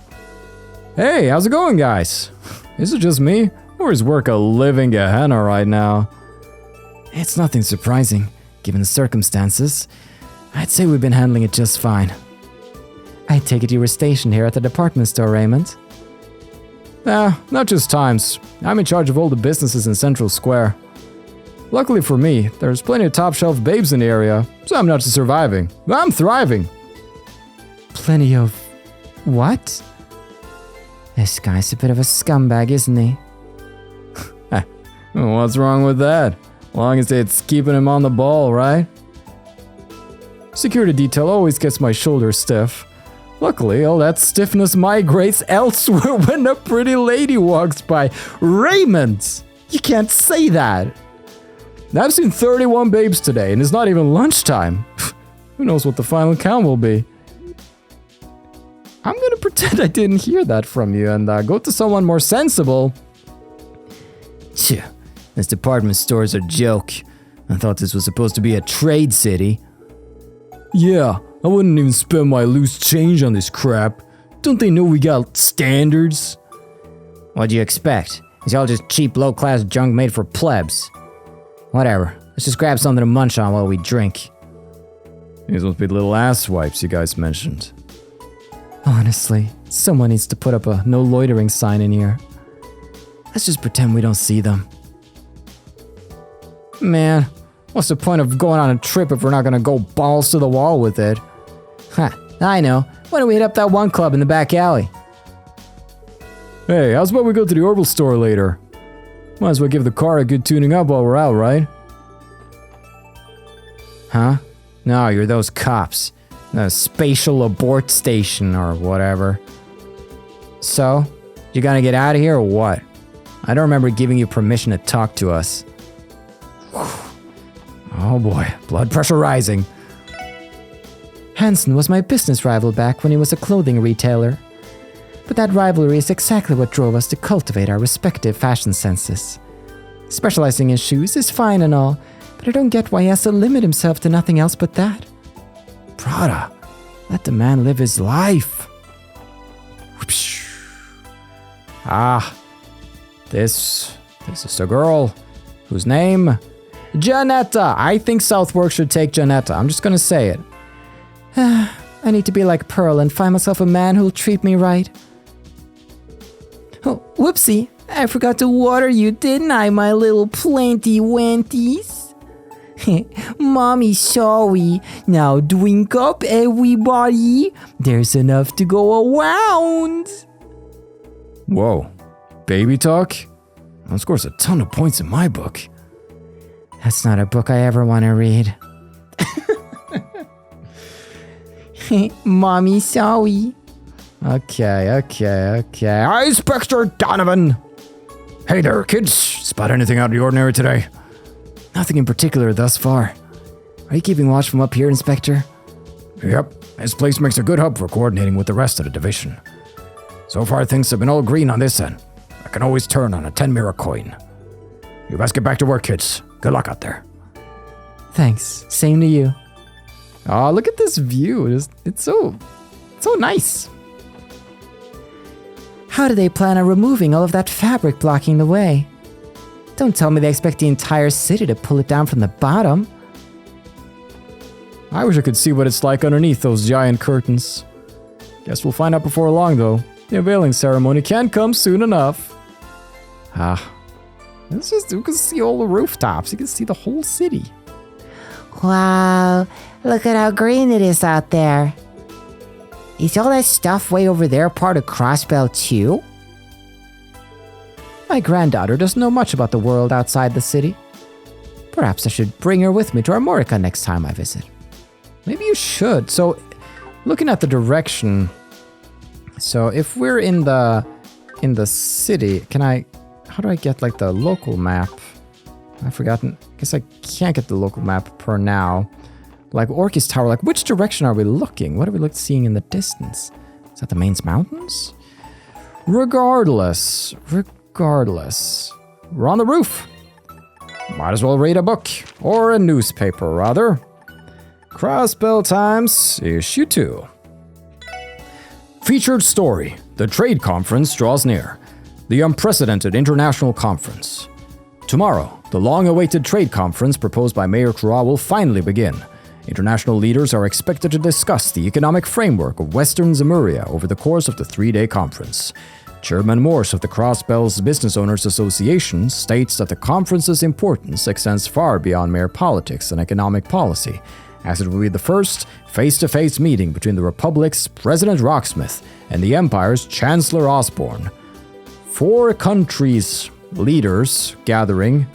Hey, how's it going, guys? Is it just me, or is work a living Gehenna right now? It's nothing surprising, given the circumstances. I'd say we've been handling it just fine. I take it you were stationed here at the department store, Raymond? Not just times. I'm in charge of all the businesses in Central Square. Luckily for me, there's plenty of top-shelf babes in the area, so I'm not just surviving, I'm thriving. Plenty of... what? This guy's a bit of a scumbag, isn't he? What's wrong with that? Long as it's keeping him on the ball, right? Security detail always gets my shoulders stiff. Luckily, all that stiffness migrates elsewhere when a pretty lady walks by. Raymond! You can't say that! I've seen 31 babes today, and it's not even lunchtime. Who knows what the final count will be? I'm gonna pretend I didn't hear that from you and go to someone more sensible. Phew, this department store's a joke. I thought this was supposed to be a trade city. Yeah, I wouldn't even spend my loose change on this crap. Don't they know we got standards? What'd you expect? It's all just cheap, low-class junk made for plebs. Whatever, let's just grab something to munch on while we drink. These must be the little ass wipes you guys mentioned. Honestly, someone needs to put up a no loitering sign in here. Let's just pretend we don't see them. Man, what's the point of going on a trip if we're not gonna go balls to the wall with it? I know. Why don't we hit up that one club in the back alley? Hey, how's about we go to the Orbal store later? Might as well give the car a good tuning up while we're out, right? Huh? No, you're those cops. The spatial abort station or whatever. So, you gonna get out of here or what? I don't remember giving you permission to talk to us. Oh boy, blood pressure rising. Hansen was my business rival back when he was a clothing retailer. But that rivalry is exactly what drove us to cultivate our respective fashion senses. Specializing in shoes is fine and all, but I don't get why he has to limit himself to nothing else but that. Prada, let the man live his life. Ah, this is the girl whose name? Janetta. I think Southwark should take Janetta. I'm just gonna say it. I need to be like Pearl and find myself a man who'll treat me right. Oh, whoopsie. I forgot to water you, didn't I, my little planty wenties? Mommy, sorry. Now drink up, everybody. There's enough to go around. Whoa, baby talk? That scores a ton of points in my book. That's not a book I ever want to read. Mommy, sorry. Okay. Inspector Donovan! Hey there, kids. Spot anything out of the ordinary today? Nothing in particular thus far. Are you keeping watch from up here, Inspector? Yep. This place makes a good hub for coordinating with the rest of the division. So far, things have been all green on this end. I can always turn on a 10-mirror coin. You best get back to work, kids. Good luck out there. Thanks. Same to you. Oh, look at this view. It's so nice. How do they plan on removing all of that fabric blocking the way? Don't tell me they expect the entire city to pull it down from the bottom. I wish I could see what it's like underneath those giant curtains. Guess we'll find out before long, though. The unveiling ceremony can't come soon enough. It's just, you can see all the rooftops. You can see the whole city. Wow, look at how green it is out there. Is all that stuff way over there part of Crossbell too? My granddaughter doesn't know much about the world outside the city. Perhaps I should bring her with me to Armorica next time I visit. Maybe you should. So, looking at the direction, so if we're in the city, how do I get like the local map? I've forgotten. I guess I can't get the local map per now. Like Orcus Tower, like which direction are we looking? What are we seeing in the distance? Is that the Mainz Mountains? Regardless, we're on the roof. Might as well read a book, or a newspaper rather. Crossbell Times, issue 2. Featured story, the trade conference draws near. The unprecedented international conference. Tomorrow, the long-awaited trade conference proposed by Mayor Kura will finally begin. International leaders are expected to discuss the economic framework of Western Zemuria over the course of the 3-day conference. Chairman Morse of the Crossbell's Business Owners Association states that the conference's importance extends far beyond mere politics and economic policy, as it will be the first face-to-face meeting between the Republic's President Rocksmith and the Empire's Chancellor Osborne. 4 countries' leaders gathering...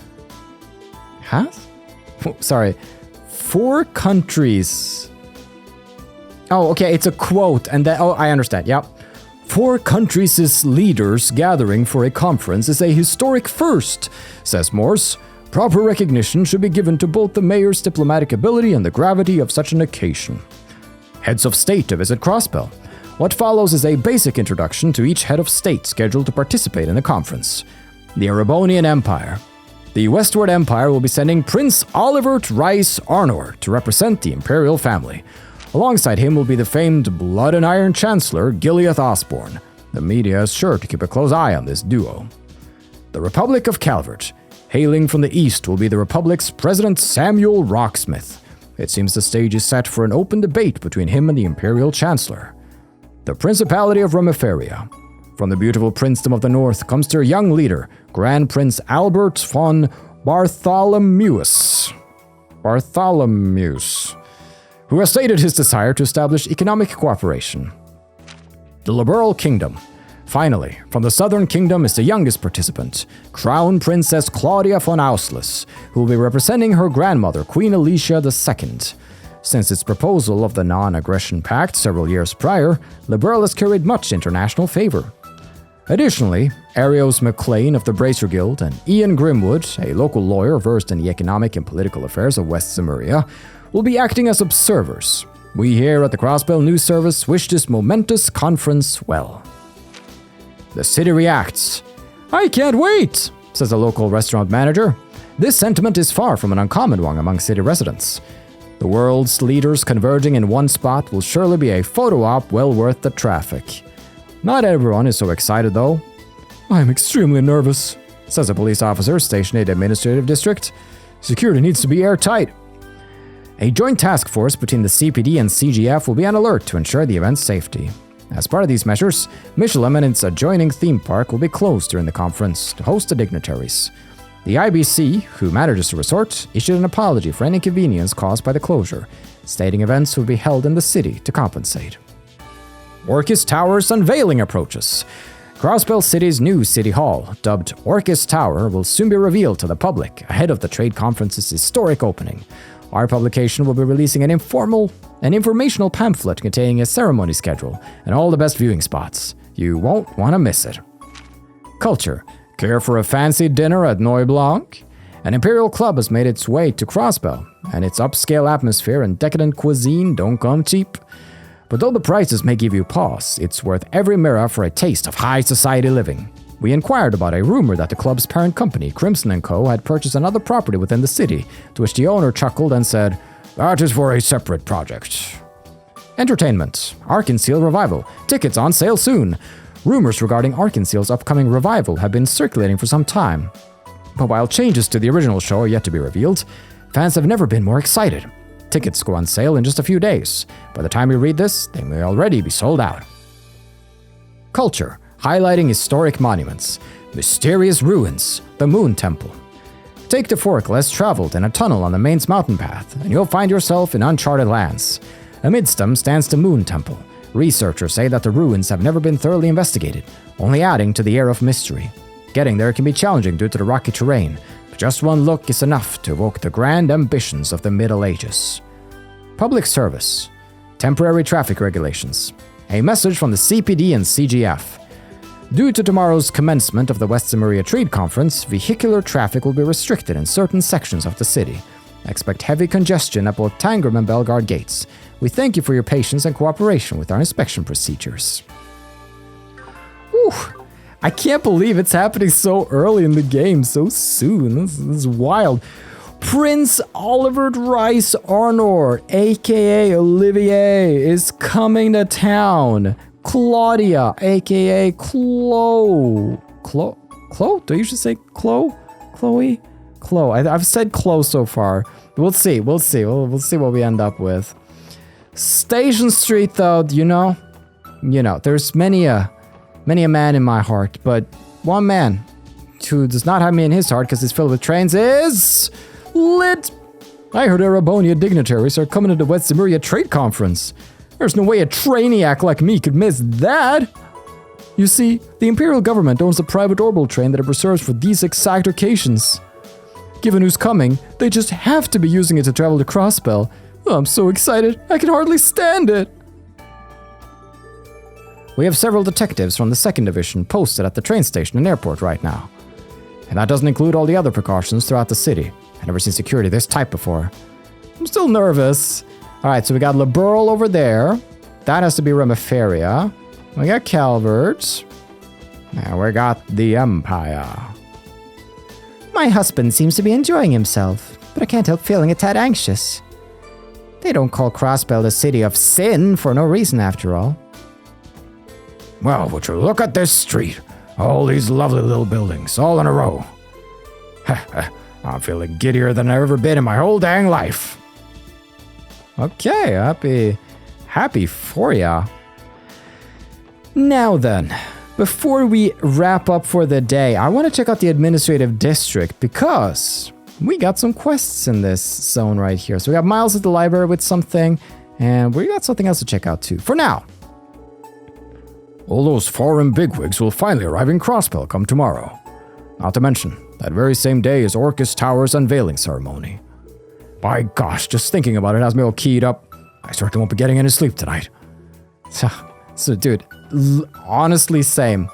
4 countries... Oh, okay, it's a quote, and then... Oh, I understand, yep. 4 countries' leaders gathering for a conference is a historic first, says Morse. Proper recognition should be given to both the mayor's diplomatic ability and the gravity of such an occasion. Heads of state to visit Crossbell. What follows is a basic introduction to each head of state scheduled to participate in the conference. The Erebonian Empire. The Westward Empire will be sending Prince Olivert Rice Arnor to represent the imperial family. Alongside him will be the famed Blood and Iron Chancellor Gileath Osborne. The media is sure to keep a close eye on this duo. The Republic of Calvert. Hailing from the east will be the Republic's President Samuel Rocksmith. It seems the stage is set for an open debate between him and the Imperial Chancellor. The Principality of Romiferia. From the beautiful princedom of the north comes their young leader, Grand Prince Albert von Bartholomeus, who has stated his desire to establish economic cooperation. The Liberal Kingdom. Finally, from the Southern Kingdom is the youngest participant, Crown Princess Claudia von Auslis, who will be representing her grandmother, Queen Alicia II. Since its proposal of the Non-Aggression Pact several years prior, Liberal has carried much international favor. Additionally, Arios MacLean of the Bracer Guild and Ian Grimwood, a local lawyer versed in the economic and political affairs of West Zemuria, will be acting as observers. We here at the Crossbell News Service wish this momentous conference well. The city reacts. I can't wait, says a local restaurant manager. This sentiment is far from an uncommon one among city residents. The world's leaders converging in one spot will surely be a photo op well worth the traffic. Not everyone is so excited though. I'm extremely nervous, says a police officer stationed at the administrative district. Security needs to be airtight. A joint task force between the CPD and CGF will be on alert to ensure the event's safety. As part of these measures, Michelin and its adjoining theme park will be closed during the conference to host the dignitaries. The IBC, who manages the resort, issued an apology for any inconvenience caused by the closure, stating events will be held in the city to compensate. Orcus Tower's unveiling approaches. Crossbell City's new City Hall, dubbed Orcus Tower, will soon be revealed to the public ahead of the trade conference's historic opening. Our publication will be releasing an informational pamphlet containing a ceremony schedule and all the best viewing spots. You won't want to miss it. Culture. Care for a fancy dinner at Noy Blanc? An imperial club has made its way to Crossbell, and its upscale atmosphere and decadent cuisine don't come cheap. But though the prices may give you pause, it's worth every mirror for a taste of high society living. We inquired about a rumor that the club's parent company, Crimson & Co., had purchased another property within the city, to which the owner chuckled and said, "That is for a separate project." Entertainment. Arkansas Revival. Tickets on sale soon. Rumors regarding Arkansas's upcoming revival have been circulating for some time. But while changes to the original show are yet to be revealed, fans have never been more excited. Tickets go on sale in just a few days. By the time you read this, they may already be sold out. Culture, highlighting historic monuments. Mysterious ruins, the Moon Temple. Take the fork less traveled in a tunnel on the main mountain path, and you'll find yourself in uncharted lands. Amidst them stands the Moon Temple. Researchers say that the ruins have never been thoroughly investigated, only adding to the air of mystery. Getting there can be challenging due to the rocky terrain, but just one look is enough to evoke the grand ambitions of the Middle Ages. Public service. Temporary traffic regulations. A message from the CPD and CGF. Due to tomorrow's commencement of the West Zemuria Trade Conference, vehicular traffic will be restricted in certain sections of the city. Expect heavy congestion at both Tangram and Belgard gates. We thank you for your patience and cooperation with our inspection procedures. Whew. I can't believe it's happening so early in the game, so soon. This is wild. Prince Oliver Rice Arnor, aka Olivier, is coming to town. Claudia, aka Chloe. Chloe? Do you usually say Chloe? Chloe? I've said Chloe so far. We'll see. We'll see what we end up with. Station Street, though, you know, there's many a man in my heart, but one man who does not have me in his heart because it's filled with trains is lit. I heard Arabonia dignitaries are coming to the West Zemuria Trade Conference. There's no way a trainiac like me could miss that. You see, the Imperial government owns a private Orbal train that it reserves for these exact occasions. Given who's coming, they just have to be using it to travel to Crossbell. Oh, I'm so excited, I can hardly stand it. We have several detectives from the 2nd Division posted at the train station and airport right now. And that doesn't include all the other precautions throughout the city. I've never seen security this tight before. I'm still nervous. Alright, so we got Liberl over there. That has to be Remiferia. We got Calvert. And we got the Empire. My husband seems to be enjoying himself, but I can't help feeling a tad anxious. They don't call Crossbell the city of sin for no reason after all. Well, would you look at this street? All these lovely little buildings, all in a row. I'm feeling giddier than I've ever been in my whole dang life. Okay, happy for ya. Now then, before we wrap up for the day, I want to check out the administrative district because we got some quests in this zone right here. So we got Miles at the library with something, and we got something else to check out too. For now, all those foreign bigwigs will finally arrive in Crossbell come tomorrow. Not to mention, that very same day is Orcus Tower's unveiling ceremony. By gosh, just thinking about it has me all keyed up. I certainly won't be getting any sleep tonight. So dude, honestly same.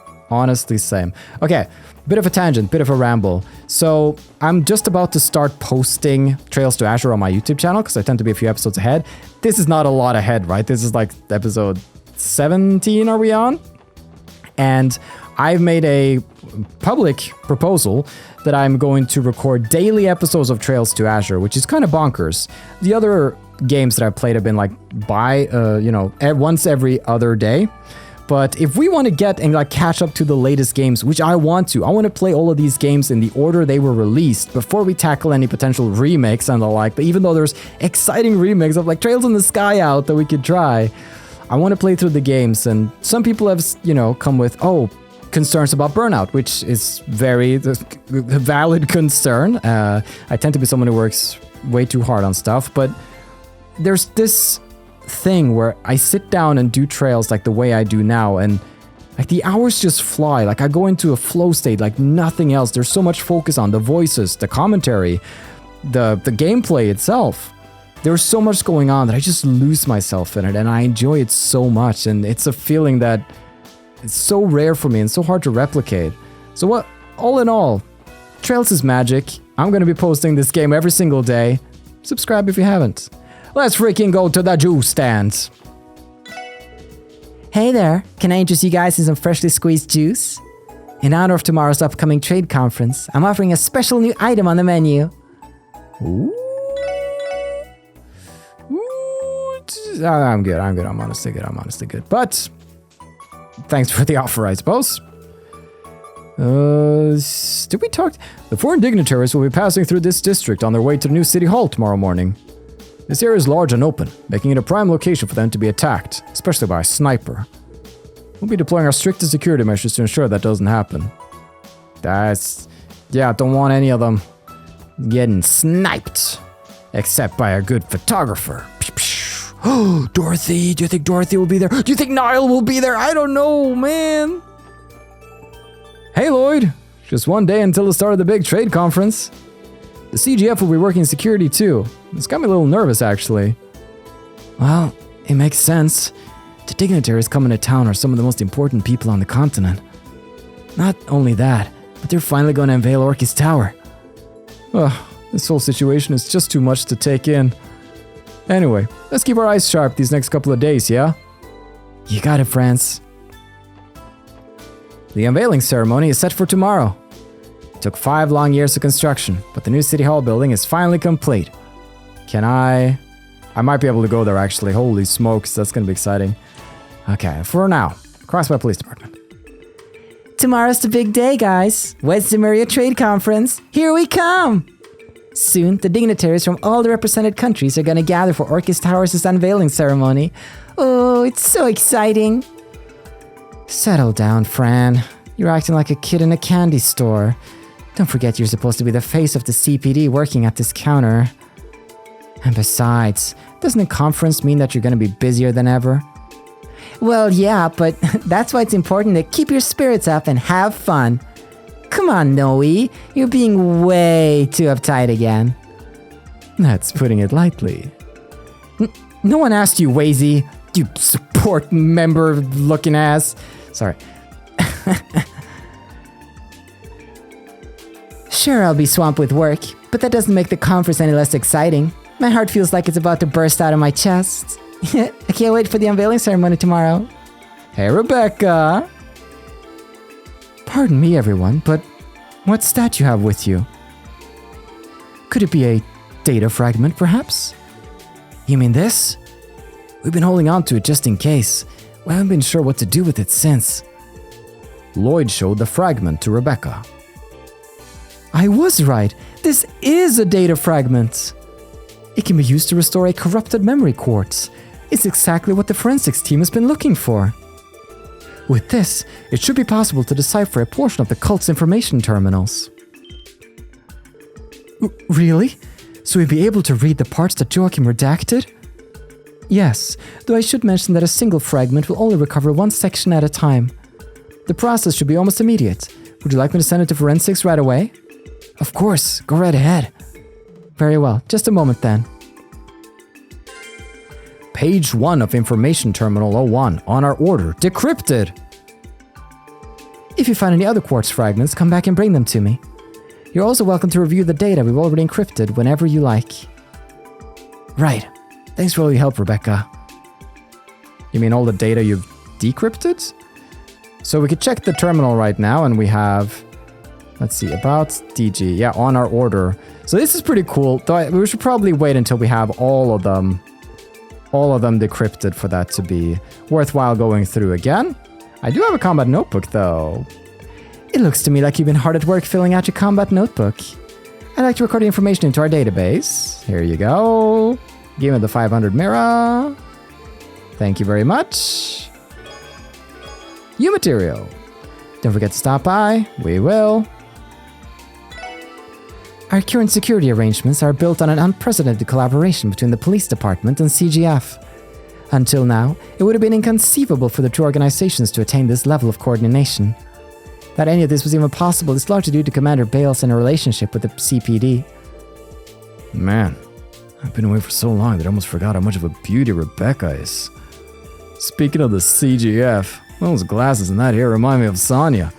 Okay, bit of a tangent, bit of a ramble. So I'm just about to start posting Trails to Azure on my YouTube channel because I tend to be a few episodes ahead. This is not a lot ahead, right? This is like episode 17 are we on? And I've made a public proposal that I'm going to record daily episodes of Trails to Azure, which is kind of bonkers. The other games that I've played have been like once every other day. But if we want to get and like catch up to the latest games, which I want to play all of these games in the order they were released before we tackle any potential remakes and the like. But even though there's exciting remakes of like Trails in the Sky out that we could try, I want to play through the games. And some people have, come with, concerns about burnout, which is very valid concern. I tend to be someone who works way too hard on stuff, but there's this thing where I sit down and do Trails like the way I do now, and like the hours just fly. Like I go into a flow state like nothing else. There's so much focus on the voices, the commentary, the gameplay itself. There's so much going on that I just lose myself in it, and I enjoy it so much, and it's a feeling that it's so rare for me and so hard to replicate. So all in all, Trails is magic. I'm going to be posting this game every single day. Subscribe if you haven't. Let's freaking go to the juice stand. Hey there, can I interest you guys in some freshly squeezed juice? In honor of tomorrow's upcoming trade conference, I'm offering a special new item on the menu. Ooh. I'm good. I'm honestly good. But thanks for the offer, I suppose. Did we talk? The foreign dignitaries will be passing through this district on their way to the new city hall tomorrow morning. This area is large and open, making it a prime location for them to be attacked, especially by a sniper. We'll be deploying our strictest security measures to ensure that doesn't happen. Yeah, don't want any of them getting sniped. Except by a good photographer. Oh, Dorothy, do you think Dorothy will be there? Do you think Niall will be there? I don't know, man. Hey, Lloyd. Just one day until the start of the big trade conference. The CGF will be working security too. It's got me a little nervous, actually. Well, it makes sense. The dignitaries coming to town are some of the most important people on the continent. Not only that, but they're finally going to unveil Orchis Tower. Ugh, this whole situation is just too much to take in. Anyway, let's keep our eyes sharp these next couple of days, yeah? You got it, France. The unveiling ceremony is set for tomorrow. It took 5 long years of construction, but the new City Hall building is finally complete. I might be able to go there, actually. Holy smokes, that's gonna be exciting. Okay, for now, Crossbell Police Department. Tomorrow's the big day, guys. West Zemuria Trade Conference. Here we come! Soon, the dignitaries from all the represented countries are gonna gather for Orchis Towers' unveiling ceremony. Oh, it's so exciting. Settle down, Fran. You're acting like a kid in a candy store. Don't forget you're supposed to be the face of the CPD working at this counter. And besides, doesn't a conference mean that you're gonna be busier than ever? Well, yeah, but that's why it's important to keep your spirits up and have fun. Come on, Noe. You're being way too uptight again. That's putting it lightly. No one asked you, Wazy. You support member looking ass. Sorry. Sure, I'll be swamped with work, but that doesn't make the conference any less exciting. My heart feels like it's about to burst out of my chest. I can't wait for the unveiling ceremony tomorrow. Hey, Rebecca. Pardon me, everyone, but what stat you have with you? Could it be a data fragment, perhaps? You mean this? We've been holding on to it just in case. We haven't been sure what to do with it since. Lloyd showed the fragment to Rebecca. I was right. This is a data fragment. It can be used to restore a corrupted memory quartz. It's exactly what the forensics team has been looking for. With this, it should be possible to decipher a portion of the cult's information terminals. Really? So we'd be able to read the parts that Joachim redacted? Yes, though I should mention that a single fragment will only recover one section at a time. The process should be almost immediate. Would you like me to send it to forensics right away? Of course, go right ahead. Very well, just a moment then. Page 1 of Information Terminal 01 on our order, decrypted. If you find any other quartz fragments, come back and bring them to me. You're also welcome to review the data we've already encrypted whenever you like. Right. Thanks for all your help, Rebecca. You mean all the data you've decrypted? So we could check the terminal right now and we have, let's see, about DG, yeah, on our order. So this is pretty cool, though we should probably wait until we have all of them decrypted for that to be worthwhile going through again. I do have a combat notebook though. It looks to me like you've been hard at work filling out your combat notebook. I'd like to record the information into our database. Here you go. Give me the 500 mirror. Thank you very much. You material. Don't forget to stop by. We will. Our current security arrangements are built on an unprecedented collaboration between the police department and CGF. Until now, it would have been inconceivable for the two organizations to attain this level of coordination. That any of this was even possible is largely due to Commander Bale's inner relationship with the CPD. Man, I've been away for so long that I almost forgot how much of a beauty Rebecca is. Speaking of the CGF, those glasses and that hair remind me of Sonya.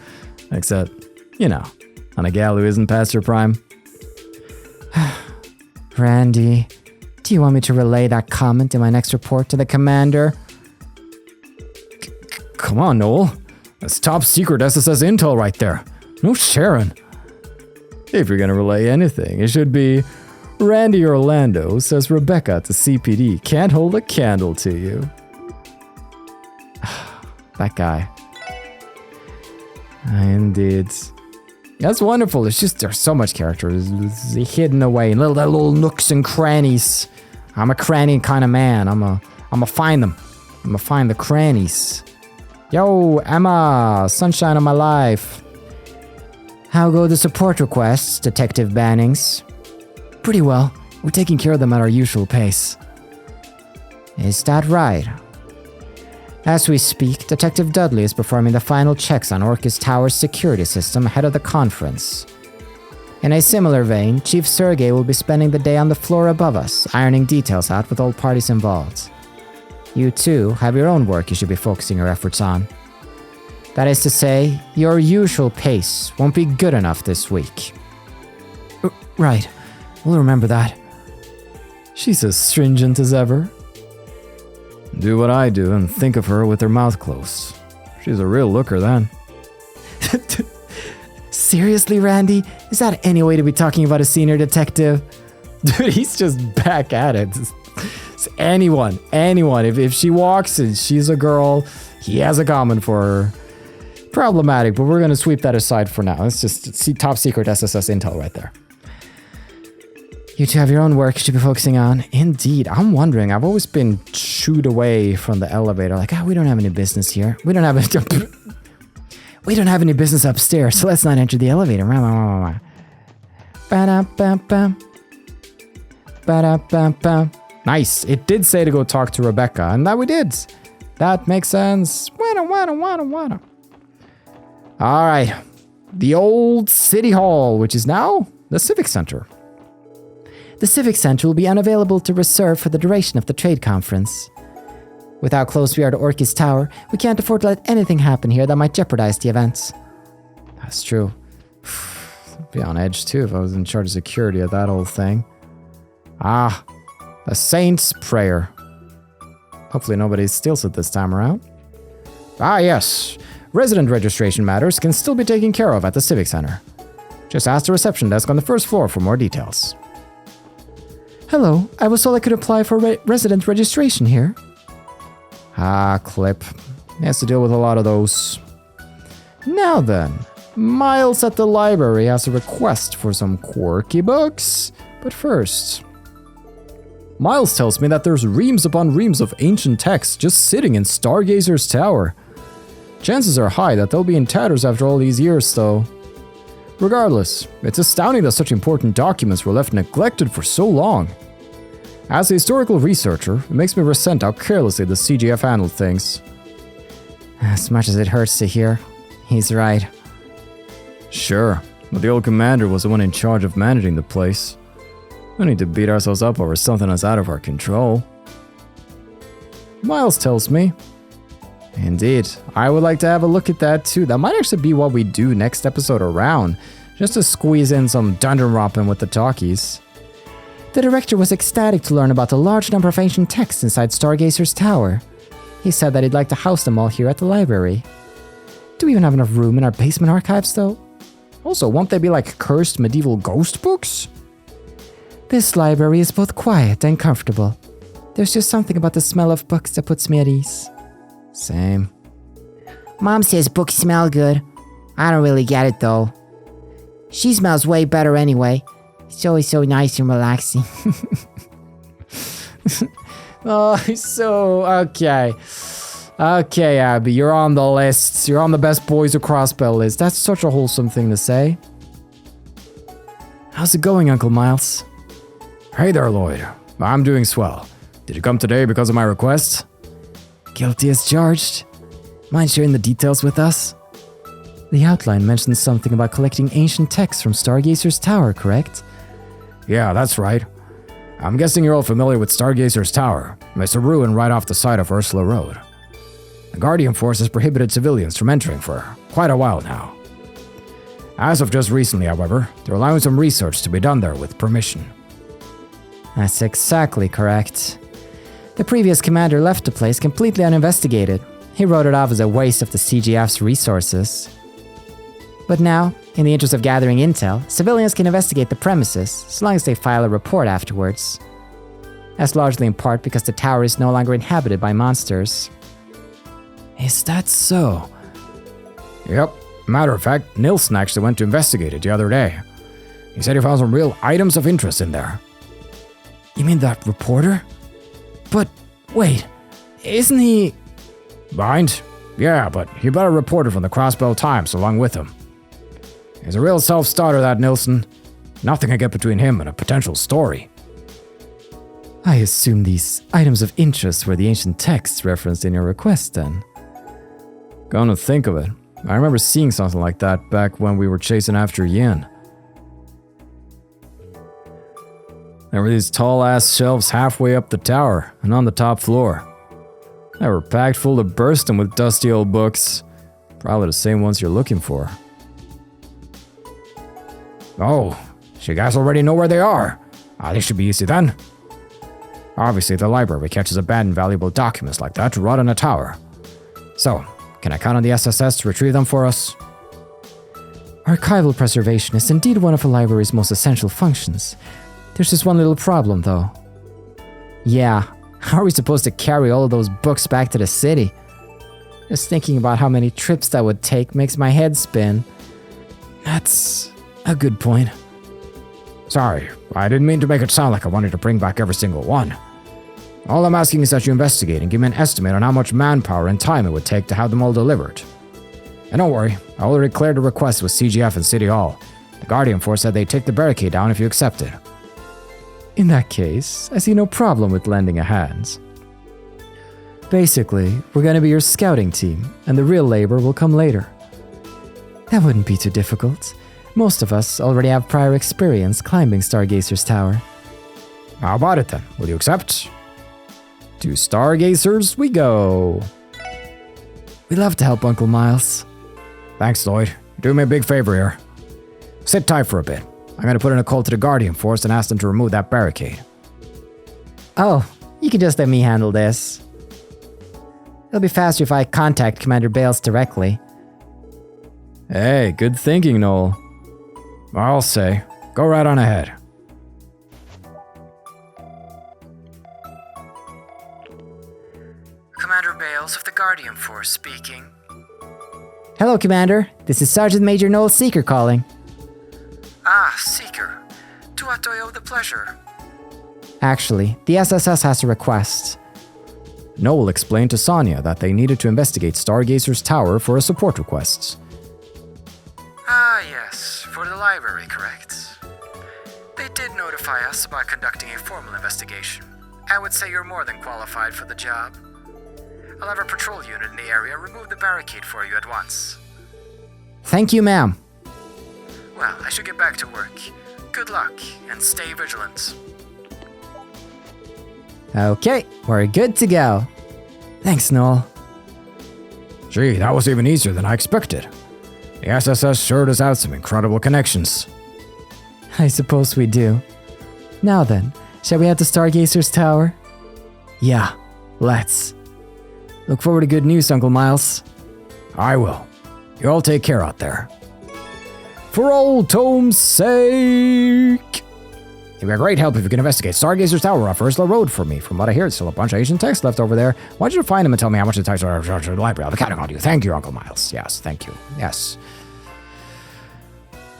Except, you know, on a gal who isn't past her prime. Randy, do you want me to relay that comment in my next report to the commander? Come on, Noel. That's top secret SSS intel right there. No sharing. If you're gonna relay anything, it should be Randy Orlando says Rebecca at the CPD can't hold a candle to you. That guy. Indeed. That's wonderful. It's just, there's so much character. It's hidden away in little nooks and crannies. I'm a cranny kind of man. I'm a find them. I'm gonna find the crannies. Yo, Emma, sunshine of my life. How go the support requests, Detective Bannings? Pretty well. We're taking care of them at our usual pace. Is that right? As we speak, Detective Dudley is performing the final checks on Orchis Tower's security system ahead of the conference. In a similar vein, Chief Sergei will be spending the day on the floor above us, ironing details out with all parties involved. You too have your own work you should be focusing your efforts on. That is to say, your usual pace won't be good enough this week. Right. We'll remember that. She's as stringent as ever. Do what I do and think of her with her mouth closed. She's a real looker then. Seriously, Randy? Is that any way to be talking about a senior detective? Dude, he's just back at it. It's anyone. If she walks and she's a girl, he has a comment for her. Problematic, but we're going to sweep that aside for now. It's just top secret SSS intel right there. You two have your own work you should be focusing on. Indeed. I'm wondering, I've always been shooed away from the elevator. Like, we don't have any business here. We don't have any business upstairs, so let's not enter the elevator. Nice. It did say to go talk to Rebecca, and that we did. That makes sense. Wada. All right. The old City Hall, which is now the Civic Center. The Civic Center will be unavailable to reserve for the duration of the trade conference. With how close we are to Orchis Tower, we can't afford to let anything happen here that might jeopardize the events. That's true. I'd be on edge too if I was in charge of security of that whole thing. The Saint's Prayer. Hopefully nobody steals it this time around. Yes. Resident registration matters can still be taken care of at the Civic Center. Just ask the reception desk on the first floor for more details. Hello, I was told I could apply for resident registration here. Clip. He has to deal with a lot of those. Now then, Miles at the library has a request for some quirky books. But first, Miles tells me that there's reams upon reams of ancient texts just sitting in Stargazer's Tower. Chances are high that they'll be in tatters after all these years, though. Regardless, it's astounding that such important documents were left neglected for so long. As a historical researcher, it makes me resent how carelessly the CGF handled things. As much as it hurts to hear, he's right. Sure, but the old commander was the one in charge of managing the place. We need to beat ourselves up over something that's out of our control. Miles tells me. Indeed, I would like to have a look at that too. That might actually be what we do next episode around, just to squeeze in some dungeon romping with the talkies. The director was ecstatic to learn about the large number of ancient texts inside Stargazer's Tower. He said that he'd like to house them all here at the library. Do we even have enough room in our basement archives, though? Also, won't they be like cursed medieval ghost books? This library is both quiet and comfortable. There's just something about the smell of books that puts me at ease. Same. Mom says books smell good. I don't really get it though. She smells way better anyway. It's always so nice and relaxing. Okay. Okay, Abby, you're on the list. You're on the best boys of Crossbell list. That's such a wholesome thing to say. How's it going, Uncle Miles? Hey there, Lloyd. I'm doing swell. Did you come today because of my request? Guilty as charged. Mind sharing the details with us? The outline mentions something about collecting ancient texts from Stargazer's Tower, correct? Yeah, that's right. I'm guessing you're all familiar with Stargazer's Tower. It's a ruin right off the side of Ursula Road. The Guardian Force has prohibited civilians from entering for quite a while now. As of just recently, however, they're allowing some research to be done there with permission. That's exactly correct. The previous commander left the place completely uninvestigated. He wrote it off as a waste of the CGF's resources. But now, in the interest of gathering intel, civilians can investigate the premises, as long as they file a report afterwards. That's largely in part because the tower is no longer inhabited by monsters. Is that so? Yep. Matter of fact, Nilsson actually went to investigate it the other day. He said he found some real items of interest in there. You mean that reporter? But, wait, isn't he... Bind? Yeah, but he better report it from the Crossbell Times along with him. He's a real self-starter, that Nilsson. Nothing can get between him and a potential story. I assume these items of interest were the ancient texts referenced in your request, then. Come to think of it, I remember seeing something like that back when we were chasing after Yin. There were these tall-ass shelves halfway up the tower and on the top floor. They were packed full to bursting with dusty old books. Probably the same ones you're looking for. Oh, so you guys already know where they are. This should be easy then. Obviously, the library catches abandoned valuable documents like that to rot in a tower. So, can I count on the SSS to retrieve them for us? Archival preservation is indeed one of a library's most essential functions. There's just one little problem, though. Yeah, how are we supposed to carry all of those books back to the city? Just thinking about how many trips that would take makes my head spin. That's a good point. Sorry, I didn't mean to make it sound like I wanted to bring back every single one. All I'm asking is that you investigate and give me an estimate on how much manpower and time it would take to have them all delivered. And don't worry, I already cleared the request with CGF and City Hall. The Guardian Force said they'd take the barricade down if you accepted. In that case, I see no problem with lending a hand. Basically, we're going to be your scouting team, and the real labor will come later. That wouldn't be too difficult. Most of us already have prior experience climbing Stargazer's tower. How about it then? Will you accept? To Stargazers we go. We'd love to help, Uncle Miles. Thanks, Lloyd. You're doing me a big favor here. Sit tight for a bit. I'm going to put in a call to the Guardian Force and ask them to remove that barricade. Oh, you can just let me handle this. It'll be faster if I contact Commander Bales directly. Hey, good thinking, Noel. I'll say, go right on ahead. Commander Bales of the Guardian Force speaking. Hello, Commander. This is Sergeant Major Noel Seeker calling. Ah, Seeker. To what do I owe the pleasure? Actually, the SSS has a request. Noel explained to Sonia that they needed to investigate Stargazer's tower for a support request. Ah, yes, for the library, correct. They did notify us about conducting a formal investigation. I would say you're more than qualified for the job. I'll have a patrol unit in the area remove the barricade for you at once. Thank you, ma'am. Well, I should get back to work. Good luck, and stay vigilant. Okay, we're good to go. Thanks, Noel. Gee, that was even easier than I expected. The SSS sure does have some incredible connections. I suppose we do. Now then, shall we head to Stargazer's tower? Yeah, let's. Look forward to good news, Uncle Miles. I will. You all take care out there. For old Tome's sake! It'd be a great help if you can investigate Stargazer's tower off Ursula Road for me. From what I hear, there's still a bunch of ancient texts left over there. Why don't you find them and tell me how much the texts are to the library? I'll be counting on you. Thank you, Uncle Miles. Yes, thank you. Yes.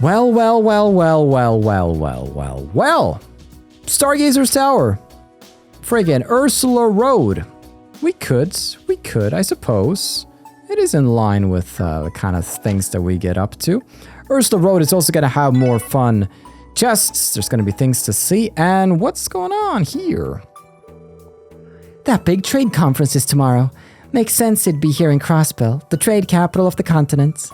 Well. Stargazer's tower. Friggin' Ursula Road. We could, I suppose. It is in line with the kind of things that we get up to. Ursula Road is also going to have more fun chests. There's going to be things to see. And what's going on here? That big trade conference is tomorrow. Makes sense it'd be here in Crossbell, the trade capital of the continent.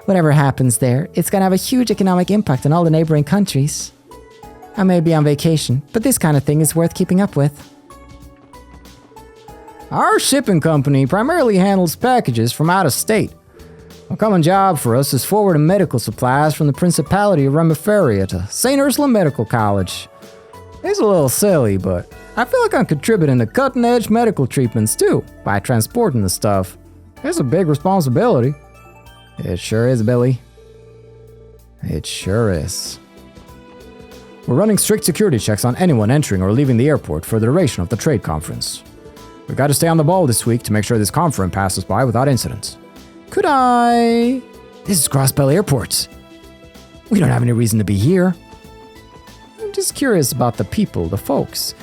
Whatever happens there, it's going to have a huge economic impact on all the neighboring countries. I may be on vacation, but this kind of thing is worth keeping up with. Our shipping company primarily handles packages from out of state. A common job for us is forwarding medical supplies from the Principality of Remiferia to St. Ursula Medical College. It's a little silly, but I feel like I'm contributing to cutting-edge medical treatments too by transporting the stuff. It's a big responsibility. It sure is, Billy. It sure is. We're running strict security checks on anyone entering or leaving the airport for the duration of the trade conference. We've got to stay on the ball this week to make sure this conference passes by without incidents. Could I... This is Crossbell Airport. We don't have any reason to be here. I'm just curious about the people, the folks.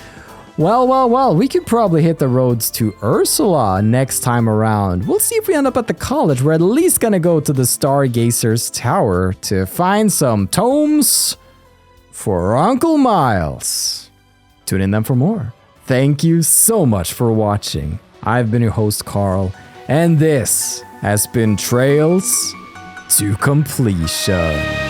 Well, we could probably hit the roads to Ursula next time around. We'll see if we end up at the college. We're at least gonna go to the Stargazer's Tower to find some tomes for Uncle Miles. Tune in then for more. Thank you so much for watching. I've been your host, Carl, and this has been Trails to Completion.